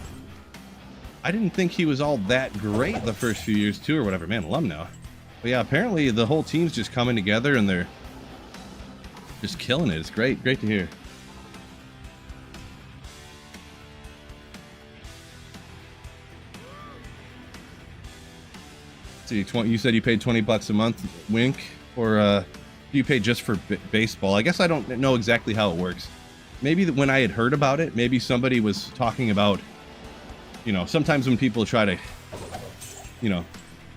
A: I didn't think he was all that great the first few years too, or whatever. Man, alum now. But yeah, apparently the whole team's just coming together and they're just killing it. It's great to hear. So you said you paid $20 a month, Wink, or do you pay just for baseball? I guess I don't know exactly how it works. Maybe when I had heard about it, maybe somebody was talking about, sometimes when people try to, not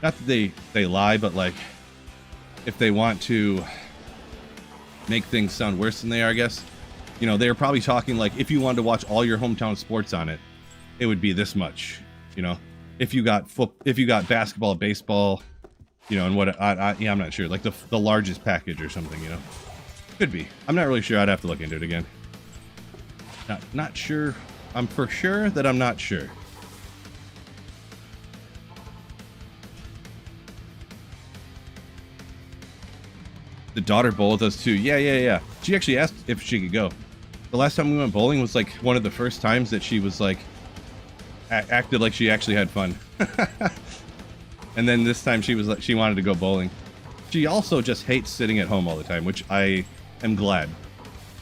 A: that they lie, but if they want to make things sound worse than they are, I guess, they're probably talking if you wanted to watch all your hometown sports on it, it would be this much, if you got basketball, baseball, and what I'm not sure, the largest package or something, could be. I'm not really sure. I'd have to look into it again. Not sure. I'm for sure that I'm not sure. The daughter bowled with us too. Yeah. She actually asked if she could go. The last time we went bowling was one of the first times that she was acted like she actually had fun. And then this time she wanted to go bowling. She also just hates sitting at home all the time, which I am glad.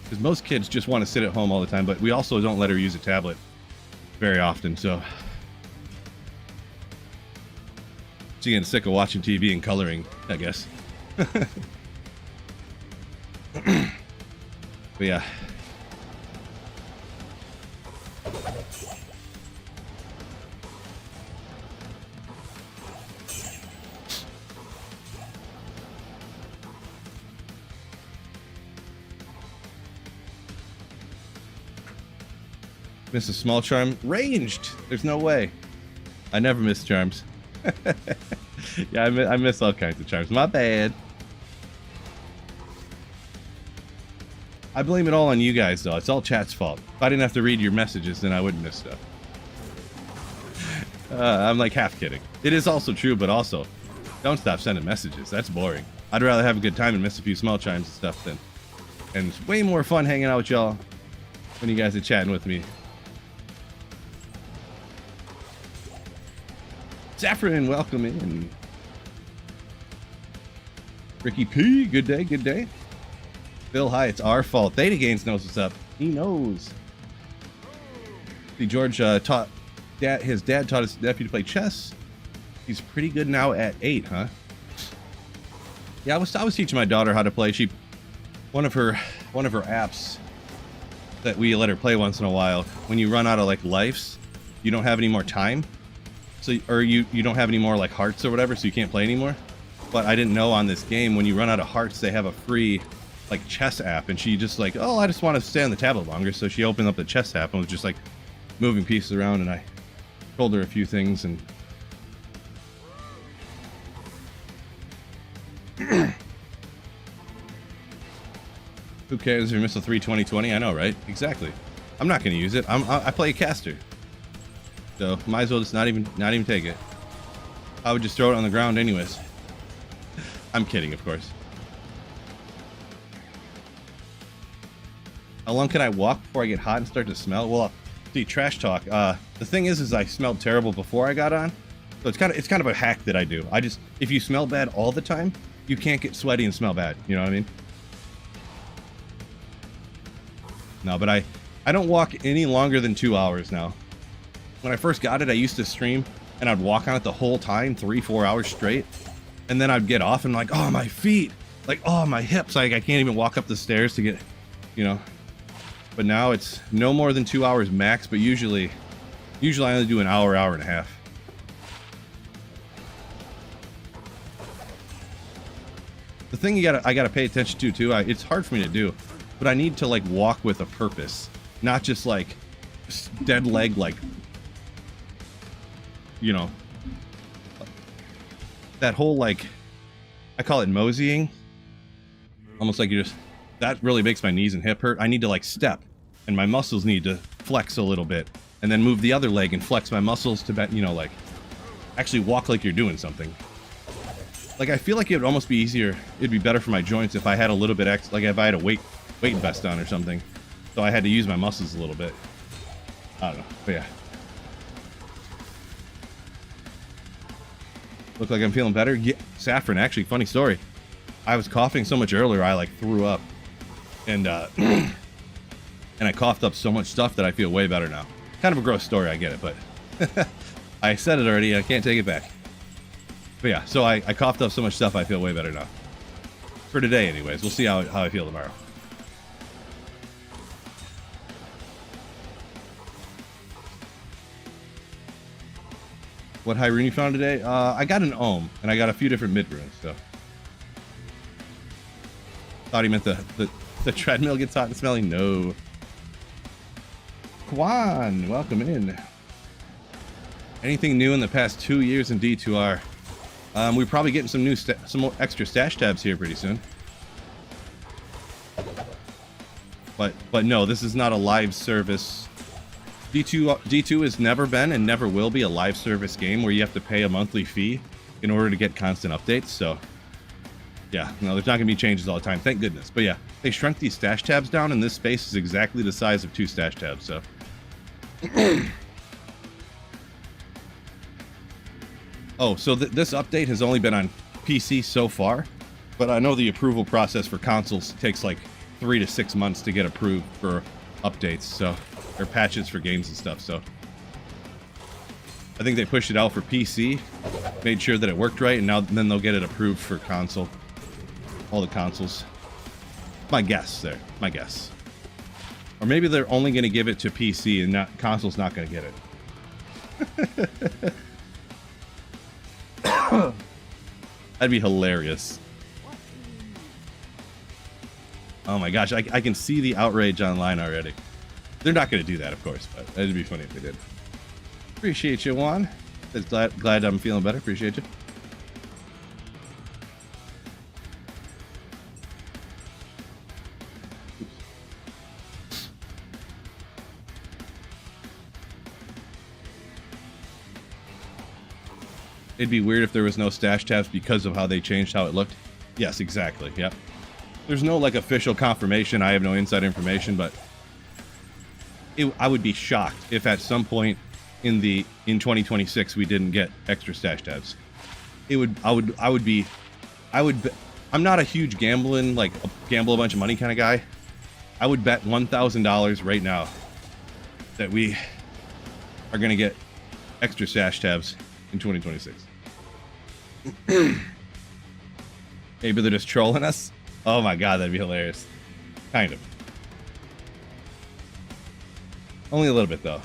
A: Because most kids just want to sit at home all the time, but we also don't let her use a tablet very often, so she's getting sick of watching TV and coloring, I guess. But yeah. Miss a small charm. Ranged! There's no way. I never miss charms. Yeah, I miss all kinds of charms. My bad. I blame it all on you guys, though. It's all chat's fault. If I didn't have to read your messages, then I wouldn't miss stuff. I'm like half kidding. It is also true, but also, don't stop sending messages. That's boring. I'd rather have a good time and miss a few small chimes and stuff than... And it's way more fun hanging out with y'all when you guys are chatting with me. Saffron, welcome in. Ricky P, good day, good day. Phil, hi, it's our fault. Theta Gaines knows what's up. He knows. See, George his dad taught his nephew to play chess. He's pretty good now at 8, huh? Yeah, I was teaching my daughter how to play. One of her apps that we let her play once in a while. When you run out of like lives, you don't have any more time. So, or you don't have any more like hearts or whatever, so you can't play anymore. But I didn't know on this game, when you run out of hearts, they have a free like chess app, and she just like, oh, I just want to stay on the tablet longer. So she opened up the chess app and was just like moving pieces around, and I told her a few things, and who cares if you miss a 32020? I know, right? Exactly. I'm not going to use it. I play a caster. So might as well just not even take it. I would just throw it on the ground anyways. I'm kidding, of course. How long can I walk before I get hot and start to smell? Well, see, trash talk. The thing is I smelled terrible before I got on. So it's kind of a hack that I do. If you smell bad all the time, you can't get sweaty and smell bad. You know what I mean? No, but I don't walk any longer than 2 hours now. When I first got it, I used to stream and I'd walk on it the whole time, 3-4 hours straight. And then I'd get off and like, oh, my feet, like, oh, my hips. Like I can't even walk up the stairs to get, you know. But now it's no more than 2 hours max, but usually I only do an hour and a half. The thing I gotta pay attention to too, it's hard for me to do, but I need to like walk with a purpose, not just like dead leg, like, you know, that whole like, I call it moseying, almost like that really makes my knees and hip hurt. I need to like step, and my muscles need to flex a little bit, and then move the other leg and flex my muscles to, you know, like actually walk like you're doing something. Like I feel like it would almost be easier, it'd be better for my joints if I had a little bit like if I had a weight vest on or something, so I had to use my muscles a little bit. I don't know, but yeah. Look like I'm feeling better? Yeah, Saffron, actually, funny story. I was coughing so much earlier, I like threw up. And and I coughed up so much stuff that I feel way better now. Kind of a gross story, I get it, but I said it already, I can't take it back. But yeah, so I coughed up so much stuff, I feel way better now. For today, anyways. We'll see how I feel tomorrow. What high rune you found today? I got an ohm, and I got a few different mid runes, so. Thought he meant the treadmill gets hot and smelly? No. Kwan, welcome in. Anything new in the past 2 years in D2R? We're probably getting some more extra stash tabs here pretty soon. But no, this is not a live service. D2 has never been and never will be a live service game where you have to pay a monthly fee in order to get constant updates. So yeah, no, there's not gonna be changes all the time, thank goodness. But yeah, they shrunk these stash tabs down, and this space is exactly the size of 2 stash tabs. So oh, so this update has only been on PC so far, but I know the approval process for consoles takes like 3 to 6 months to get approved for updates, so, or patches for games and stuff. So I think they pushed it out for PC, made sure that it worked right, and then they'll get it approved for console, all the consoles. My guess there, my guess. Or maybe they're only going to give it to PC and not console's not going to get it. That'd be hilarious. Oh my gosh, I can see the outrage online already. They're not going to do that, of course, but it'd be funny if they did. Appreciate you, Juan. Glad I'm feeling better. Appreciate you. It'd be weird if there was no stash tabs because of how they changed how it looked. Yes, exactly. Yep. There's no like official confirmation. I have no inside information, but I would be shocked if at some point in 2026 we didn't get extra stash tabs. I'm not a huge gambling, like gamble a bunch of money kind of guy. I would bet $1,000 right now that we are going to get extra stash tabs in 2026. Maybe they're just trolling us. Oh my god, that'd be hilarious. Kind of. Only a little bit though.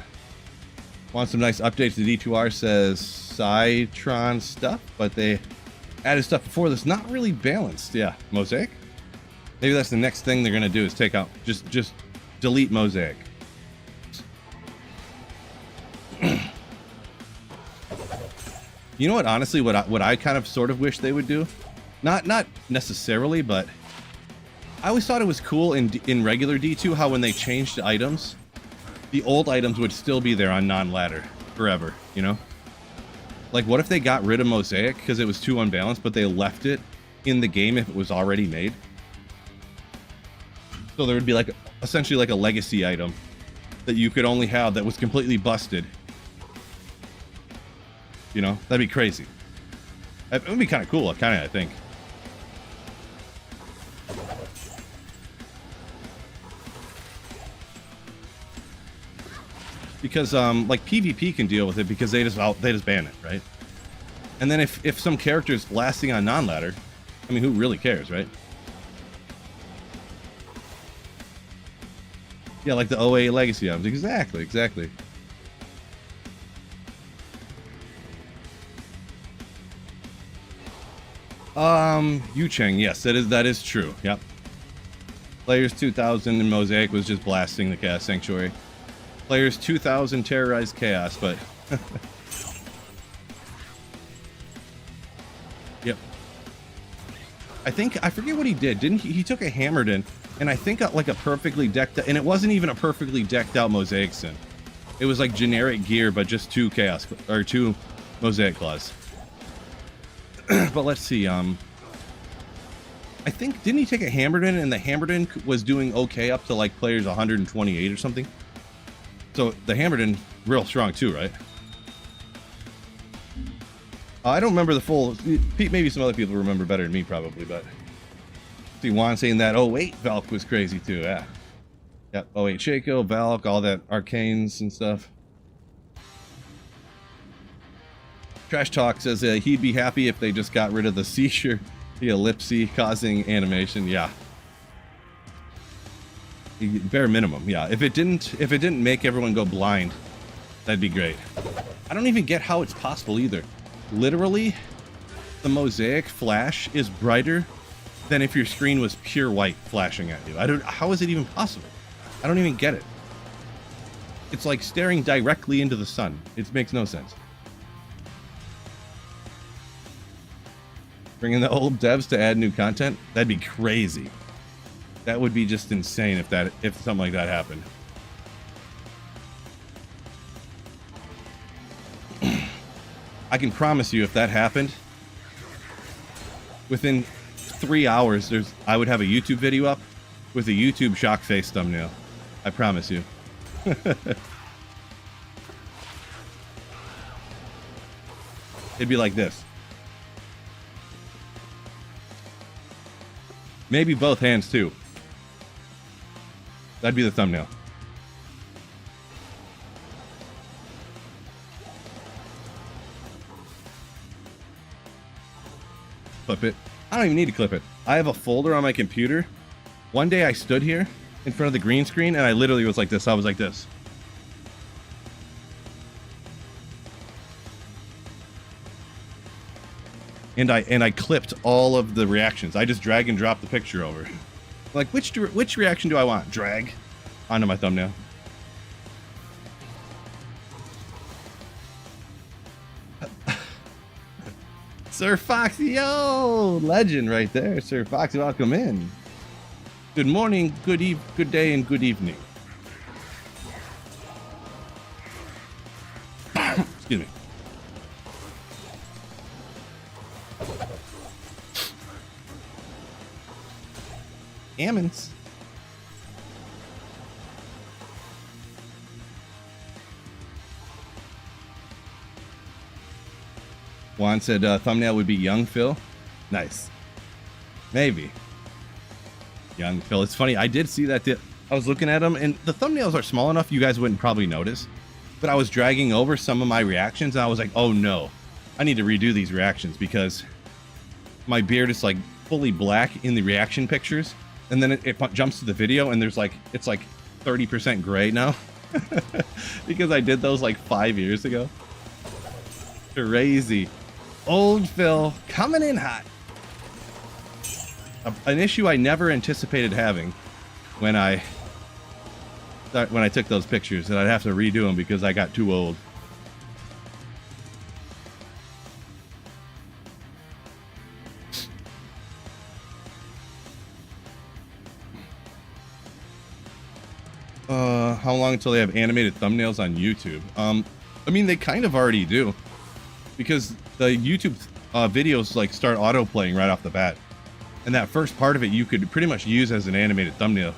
A: Want some nice updates to D2R, says Citron stuff, but they added stuff before that's not really balanced. Yeah, Mosaic. Maybe that's the next thing they're gonna do is take out, just delete Mosaic. You know what? Honestly, what I kind of sort of wish they would do, not necessarily, but I always thought it was cool in regular D2 how when they changed items, the old items would still be there on non-ladder forever. You know, like what if they got rid of Mosaic because it was too unbalanced, but they left it in the game if it was already made? So there would be like essentially like a legacy item that you could only have that was completely busted. You know, that'd be crazy. It would be kind of cool, I think. Because like PvP can deal with it because they just ban it, right? And then if some character is blasting on non-ladder, I mean, who really cares, right? Yeah, like the OA legacy items. Exactly. Yu Cheng, yes, that is true. Yep. Players 2000 in Mosaic was just blasting the Chaos Sanctuary. Players 2000 terrorized Chaos, but yep. I forget what he did. Didn't he took a Hammered in, and I think like a perfectly decked, and it wasn't even a perfectly decked out Mosaic Sin. It was like generic gear, but just 2 Chaos or 2 Mosaic Claws. But let's see, I think, didn't he take a Hammered in, and the Hammered in was doing okay up to like players 128 or something? So the Hammered in real strong too, right? I don't remember the full, maybe some other people remember better than me probably, but see Juan saying that 08 Valk was crazy too, yeah. Yep, 08 Shaco, Valk, all that Arcanes and stuff. Trash Talk says he'd be happy if they just got rid of the seizure, the ellipse causing animation. Yeah. Bare minimum, yeah. If it didn't make everyone go blind, that'd be great. I don't even get how it's possible either. Literally, the Mosaic flash is brighter than if your screen was pure white flashing at you. How is it even possible? I don't even get it. It's like staring directly into the sun. It makes no sense. Bringing the old devs to add new content? That'd be crazy. That would be just insane if something like that happened. I can promise you if that happened, within 3 hours I would have a YouTube video up with a YouTube shock face thumbnail. I promise you. It'd be like this. Maybe both hands too. That'd be the thumbnail. Clip it. I don't even need to clip it. I have a folder on my computer. One day I stood here in front of the green screen and I literally was like this. I was like this. And I clipped all of the reactions. I just drag and drop the picture over. Like, which reaction do I want? Drag onto my thumbnail. Sir Foxy, yo, legend right there. Sir Foxy, welcome in. Good morning, good day, and good evening. Excuse me. Ammons. Juan said thumbnail would be young Phil. Nice. Maybe. Young Phil. It's funny. I did see that. I was looking at them and the thumbnails are small enough you guys wouldn't probably notice. But I was dragging over some of my reactions and I was like, oh no. I need to redo these reactions because my beard is like fully black in the reaction pictures. And then it jumps to the video and there's like, it's like 30% gray now. Because I did those like 5 years ago. Crazy. Old Phil coming in hot. An issue I never anticipated having when I took those pictures, that I'd have to redo them because I got too old. How long until they have animated thumbnails on YouTube? I mean, they kind of already do, because the YouTube videos like start auto playing right off the bat, and that first part of it you could pretty much use as an animated thumbnail.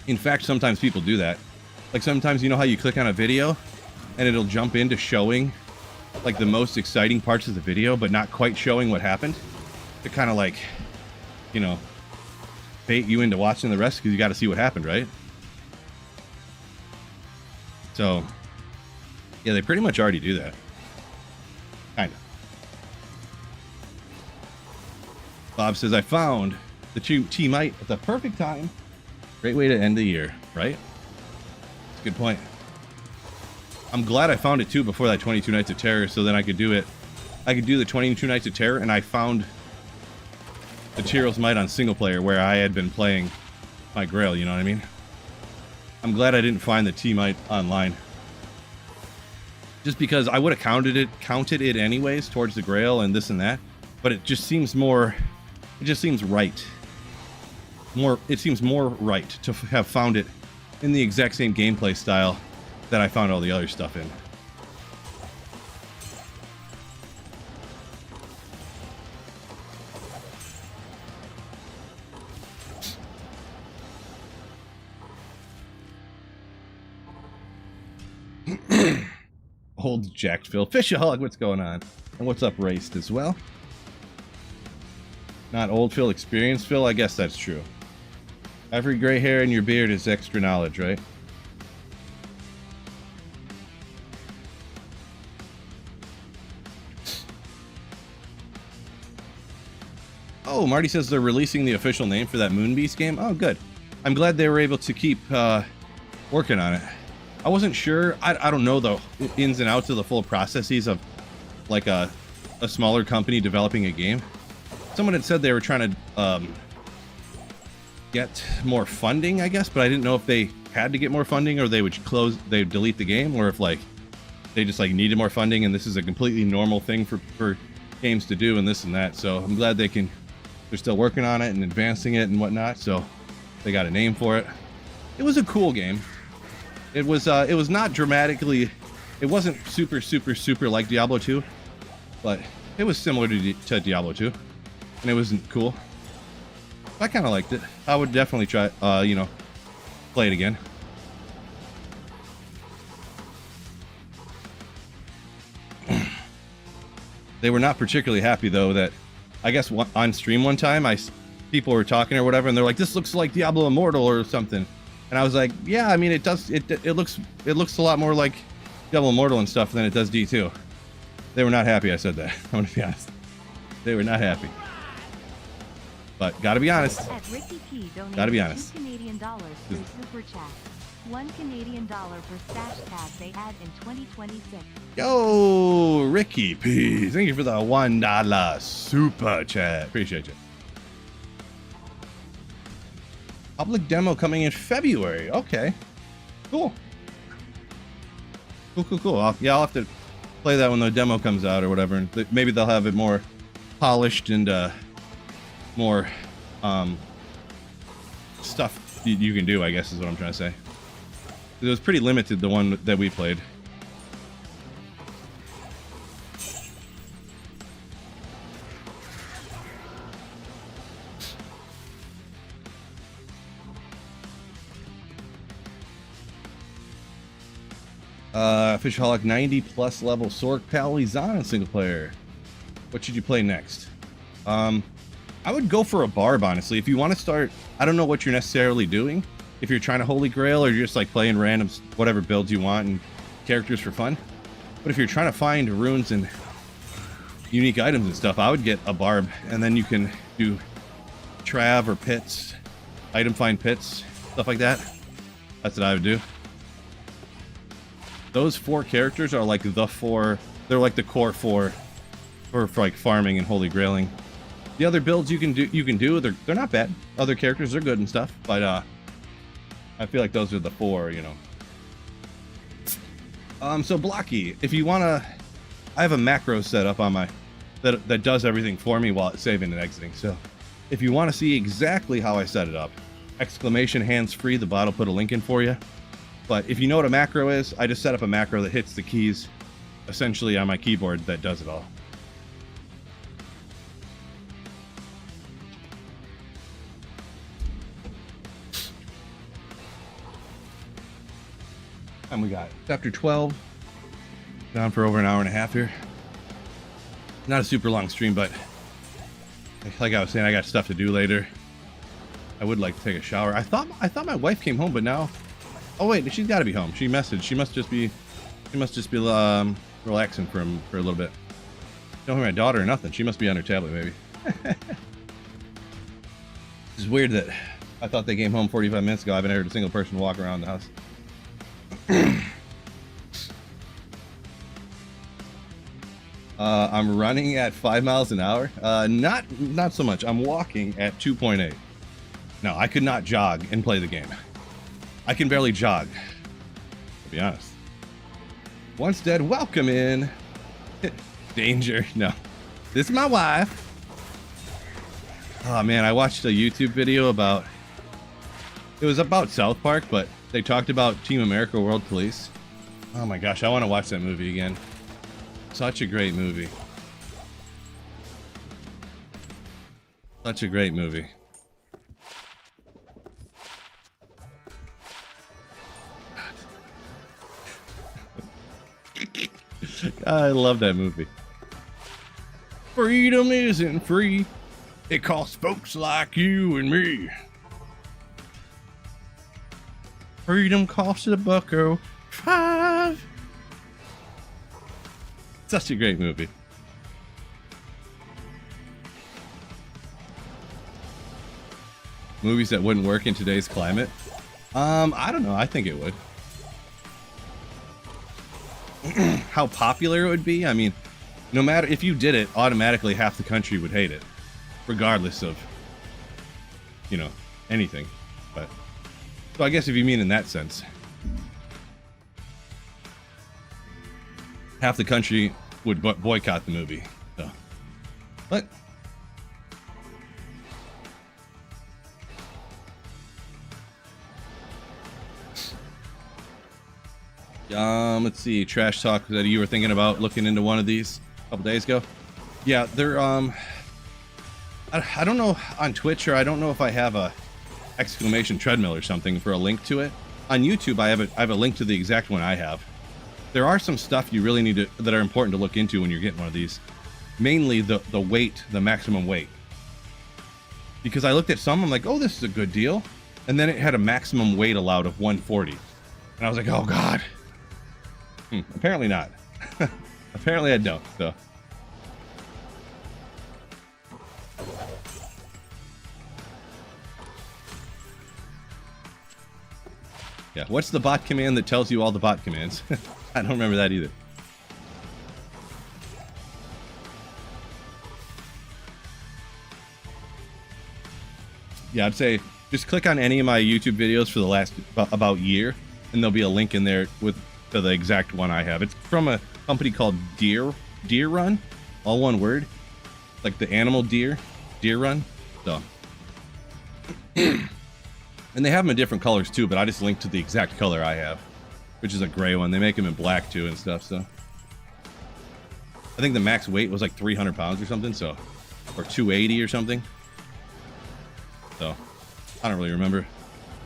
A: In fact, sometimes people do that. Like sometimes, you know how you click on a video and it'll jump into showing like the most exciting parts of the video, but not quite showing what happened, to kind of like, you know, bait you into watching the rest because you got to see what happened, right? So yeah, they pretty much already do that. Kind of. Bob says, I found the T-Mite at the perfect time. Great way to end the year, right? That's a good point. I'm glad I found it too before that 22 Nights of Terror, so then I could do it. I could do the 22 Nights of Terror, and I found the Tyrell's Might on single player where I had been playing my Grail, you know what I mean? I'm glad I didn't find the T-Mite online. Just because I would have counted it anyways towards the Grail and this and that, but it just seems more, it just seems right. It seems more right to have found it in the exact same gameplay style that I found all the other stuff in. Old jacked Phil. Fishaholic, what's going on? And what's up, Raced as well? Not old Phil, experienced Phil? I guess that's true. Every gray hair in your beard is extra knowledge, right? Oh, Marty says they're releasing the official name for that Moonbeast game. Oh, good. I'm glad they were able to keep working on it. I wasn't sure. I don't know the ins and outs of the full processes of like a smaller company developing a game. Someone had said they were trying to get more funding, I guess, but I didn't know if they had to get more funding or they'd delete the game, or if like they just like needed more funding and this is a completely normal thing for games to do and this and that. So I'm glad they're still working on it and advancing it and whatnot. So they got a name for it. It was a cool game. It was not dramatically, it wasn't super like Diablo 2, but it was similar to Diablo 2, and it wasn't cool. I kind of liked it. I would definitely try, you know, play it again. They were not particularly happy though that, I guess on stream one time, people were talking or whatever, and they're like, this looks like Diablo Immortal or something. And I was like, yeah, I mean, it does. It looks a lot more like Diablo Immortal and stuff than it does D2. They were not happy I said that. I'm gonna be honest. They were not happy. But gotta be honest. Gotta be honest.
B: $2 Canadian for super chat. $1 Canadian for stash tag they add in 2026.
A: Yo, Ricky P. Thank you for the $1 super chat. Appreciate you. Public demo coming in February. Okay. Cool. Cool. I'll have to play that when the demo comes out or whatever. And maybe they'll have it more polished and more stuff you can do, I guess is what I'm trying to say. It was pretty limited, the one that we played. Fishaholic 90 plus level Sork Palizan single player. What should you play next? I would go for a barb, honestly. If you want to start, I don't know what you're necessarily doing. If you're trying to Holy Grail or you're just like playing random, whatever builds you want and characters for fun. But if you're trying to find runes and unique items and stuff, I would get a barb, and then you can do trav or pits, item find pits, stuff like that. That's what I would do. Those 4 characters are like the 4, they're like the core 4 for like farming and Holy Grailing. The other builds you can do, they're not bad. Other characters are good and stuff, but I feel like those are the 4, you know. So Blocky, if you wanna, I have a macro set up on my that does everything for me while it's saving and exiting. So if you want to see exactly how I set it up, exclamation hands free, the bot will put a link in for you. But if you know what a macro is, I just set up a macro that hits the keys essentially on my keyboard that does it all. And we got chapter 12 down for over an hour and a half here. Not a super long stream, but like I was saying, I got stuff to do later. I would like to take a shower. I thought my wife came home, but now, oh wait, she's got to be home. She messaged. She must just be relaxing for a little bit. Don't hear my daughter or nothing. She must be on her tablet, maybe. It's weird that I thought they came home 45 minutes ago. I haven't heard a single person walk around the house. I'm running at 5 miles an hour. Not so much. I'm walking at 2.8. No, I could not jog and play the game. I can barely jog, to be honest. Once dead, welcome in. Danger. No, this is my wife. Oh man, I watched a YouTube video about, it was about South Park, but they talked about Team America World Police. Oh my gosh, I want to watch that movie again. Such a great movie. Such a great movie. I love that movie. Freedom isn't free. It costs folks like you and me. Freedom costs $1.05. Such a great movie. Movies that wouldn't work in today's climate. I don't know. I think it would. How popular it would be. I mean, no matter if you did it, automatically half the country would hate it, regardless of, you know, anything. But so I guess if you mean in that sense, half the country would boycott the movie. So, but let's see, Trash Talk, that you were thinking about looking into one of these a couple days ago. Yeah, they're I don't know on Twitch, or I don't know if I have a exclamation treadmill or something for a link to it. On YouTube, I have a link to the exact one I have. There are some stuff you really need to, that are important to look into when you're getting one of these. Mainly the weight, the maximum weight. because I looked at some, I'm like, oh, this is a good deal. And then it had a maximum weight allowed of 140. And I was like, oh God. Apparently not. Apparently I don't, so. Yeah, what's the bot command that tells you all the bot commands? I don't remember that either. Yeah, I'd say just click on any of my YouTube videos for the last about year, and there'll be a link in there with to the exact one I have. It's from a company called Deer Run, all one word, like the animal deer run. So, and they have them in different colors too, but I just linked to the exact color I have, which is a gray one. They make them in black too and stuff. So, I think the max weight was like 300 pounds or something. So, or 280 or something. So, I don't really remember.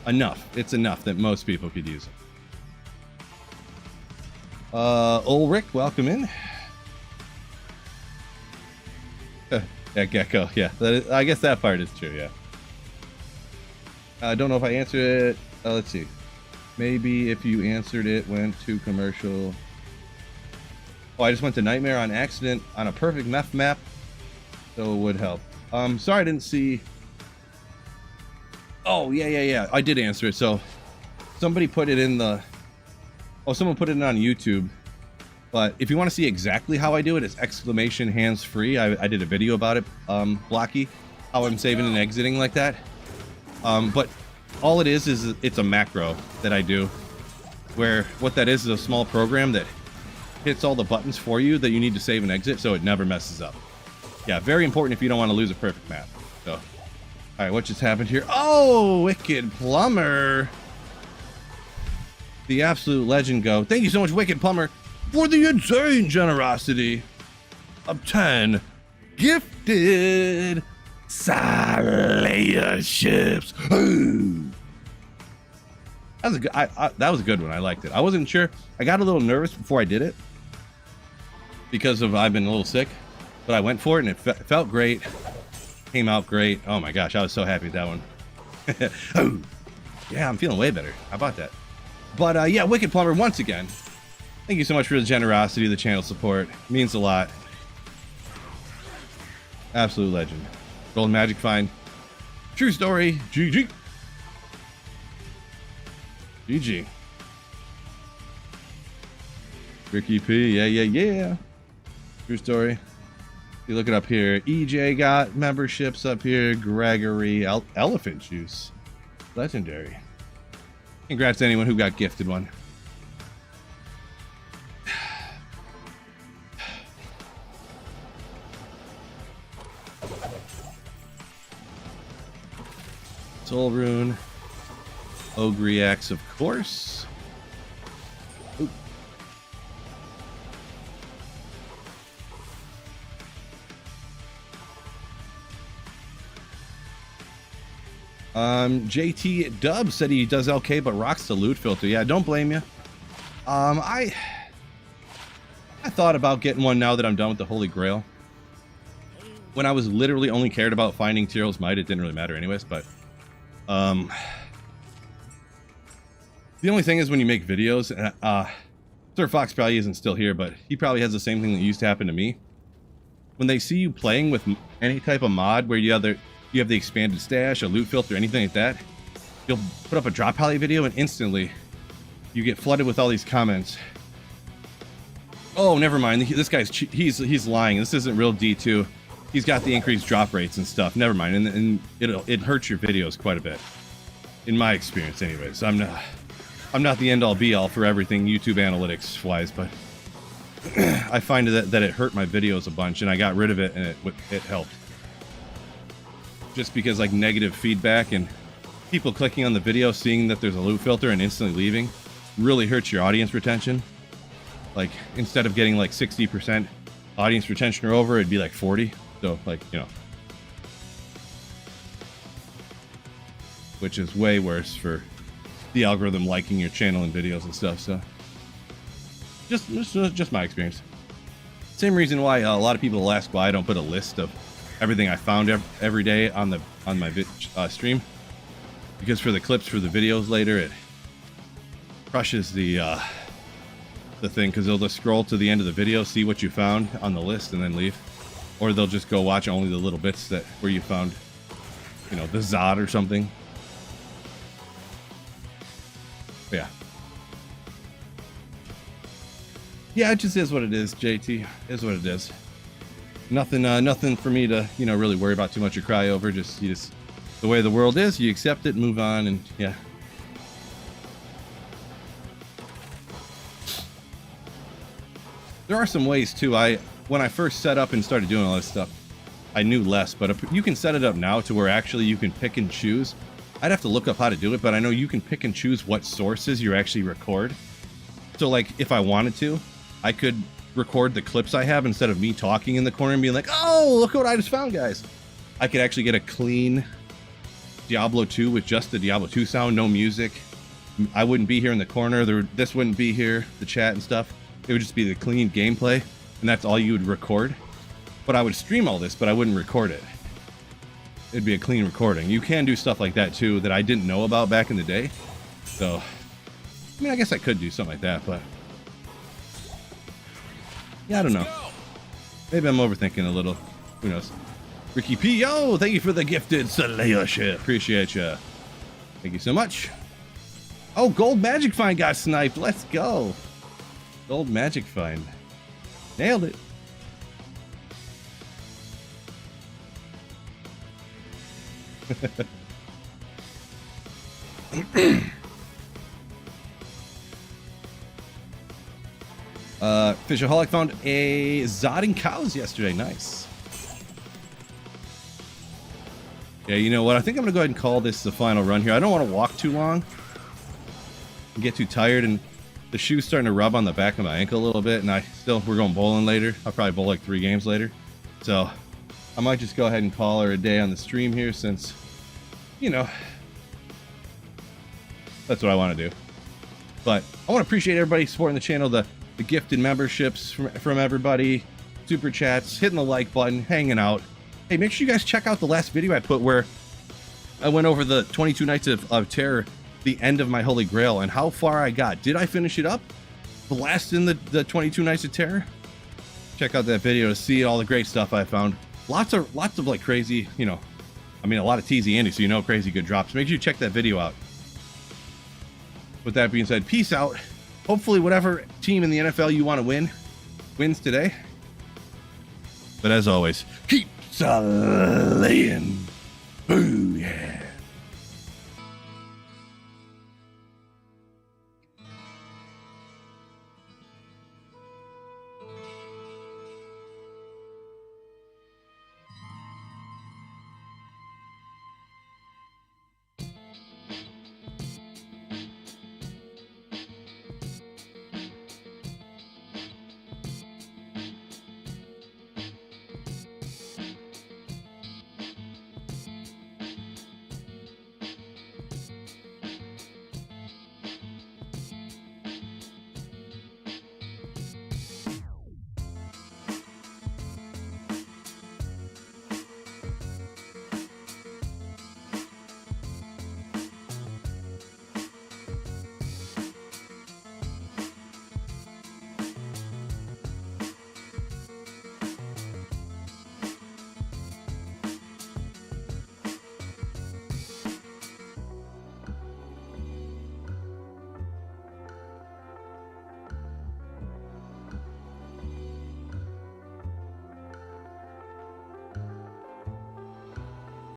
A: Enough. It's enough that most people could use it. Ulrich, welcome in. Yeah, Gecko. Yeah, I guess that part is true. Yeah. I don't know if I answered it. Let's see. Maybe if you answered it, went to commercial. Oh, I just went to Nightmare on accident on a perfect meth map, so it would help. Sorry, I didn't see. Oh, yeah. I did answer it. So somebody put it in the... Oh, someone put it on YouTube. But if you want to see exactly how I do it, it's exclamation hands free. I did a video about it, Blocky, how I'm saving and exiting like that. But all it is it's a macro that I do, where what that is a small program that hits all the buttons for you that you need to save and exit so it never messes up. Yeah, very important if you don't want to lose a perfect map. So, all right, what just happened here? Oh, Wicked Plumber. The absolute legend go. Thank you so much, Wicked Plumber, for the insane generosity of 10 gifted Slayer ships. That was a good. That was a good one. I liked it. I wasn't sure. I got a little nervous before I did it because I've been a little sick, but I went for it and it felt great. Came out great. Oh my gosh, I was so happy with that one. Oh, yeah, I'm feeling way better. How about that? But yeah, Wicked Plumber, once again, thank you so much for the generosity, the channel support. It means a lot. Absolute legend. Golden Magic Find. True story. GG. GG. Ricky P. Yeah. True story. You look it up here. EJ got memberships up here. Gregory. Elephant Juice. Legendary. Congrats to anyone who got gifted one. Soul Rune. Ogriax, of course. Ooh. JT Dub said he does LK but rocks the loot filter. Yeah, don't blame you. I thought about getting one now that I'm done with the Holy Grail. When I was literally only cared about finding Tyrael's Might, it didn't really matter anyways, but the only thing is when you make videos, Sir Fox probably isn't still here, but he probably has the same thing that used to happen to me. When they see you playing with any type of mod where you have the expanded stash, a loot filter, anything like that, you'll put up a drop alley video and instantly you get flooded with all these comments. Oh, never mind. This guy's he's lying. This isn't real D2. He's got the increased drop rates and stuff. Never mind. And it hurts your videos quite a bit, in my experience, anyways. I'm not the end all be all for everything YouTube analytics wise, but I find that it hurt my videos a bunch, and I got rid of it, and it helped. Just because like negative feedback and people clicking on the video, seeing that there's a loot filter and instantly leaving, really hurts your audience retention. Like instead of getting like 60% audience retention or over, it'd be like 40. So like, you know, which is way worse for the algorithm liking your channel and videos and stuff. So just my experience. Same reason why a lot of people will ask why I don't put a list of everything I found every day on my stream, because for the clips for the videos later, it crushes the thing, because they'll just scroll to the end of the video, see what you found on the list, and then leave, or they'll just go watch only the little bits that where you found, you know, the Zod or something. But yeah, it just is what it is. JT is what it is. Nothing for me to, you know, really worry about too much or cry over. Just the way the world is, you accept it, move on, and yeah. There are some ways too. When I first set up and started doing all this stuff, I knew less, but you can set it up now to where actually you can pick and choose. I'd have to look up how to do it, but I know you can pick and choose what sources you actually record. So like if I wanted to, I could record the clips I have instead of me talking in the corner and being like, oh, look what I just found, guys. I could actually get a clean Diablo 2 with just the Diablo 2 sound, no music. I wouldn't be here in the corner. This wouldn't be here, the chat and stuff. It would just be the clean gameplay, and that's all you would record. But I would stream all this, but I wouldn't record it. It'd be a clean recording. You can do stuff like that too that I didn't know about back in the day. So, I mean, I guess I could do something like that, but yeah, I don't know. Maybe I'm overthinking a little. Who knows? Ricky P. Yo, thank you for the gifted Slayership. Appreciate you. Thank you so much. Oh, Gold Magic Find got sniped. Let's go. Gold Magic Find. Nailed it. Fishaholic found a Zod and cows yesterday. Nice. Yeah, you know what? I think I'm gonna go ahead and call this the final run here. I don't want to walk too long and get too tired, and the shoe's starting to rub on the back of my ankle a little bit, and we're going bowling later. I'll probably bowl like 3 games later. So I might just go ahead and call her a day on the stream here, since, you know, that's what I want to do. But I want to appreciate everybody supporting the channel, the gifted memberships from everybody, super chats, hitting the like button, hanging out. Hey, make sure you guys check out the last video I put where I went over the 22 Nights of Terror, the end of my Holy Grail, and how far I got. Did I finish it up? Blasting the 22 Nights of Terror? Check out that video to see all the great stuff I found. Lots of like crazy, you know, I mean, a lot of TZ Andy, so you know, crazy good drops. Make sure you check that video out. With that being said, peace out. Hopefully whatever team in the NFL you want to win wins today. But as always, keep slaying. Boom.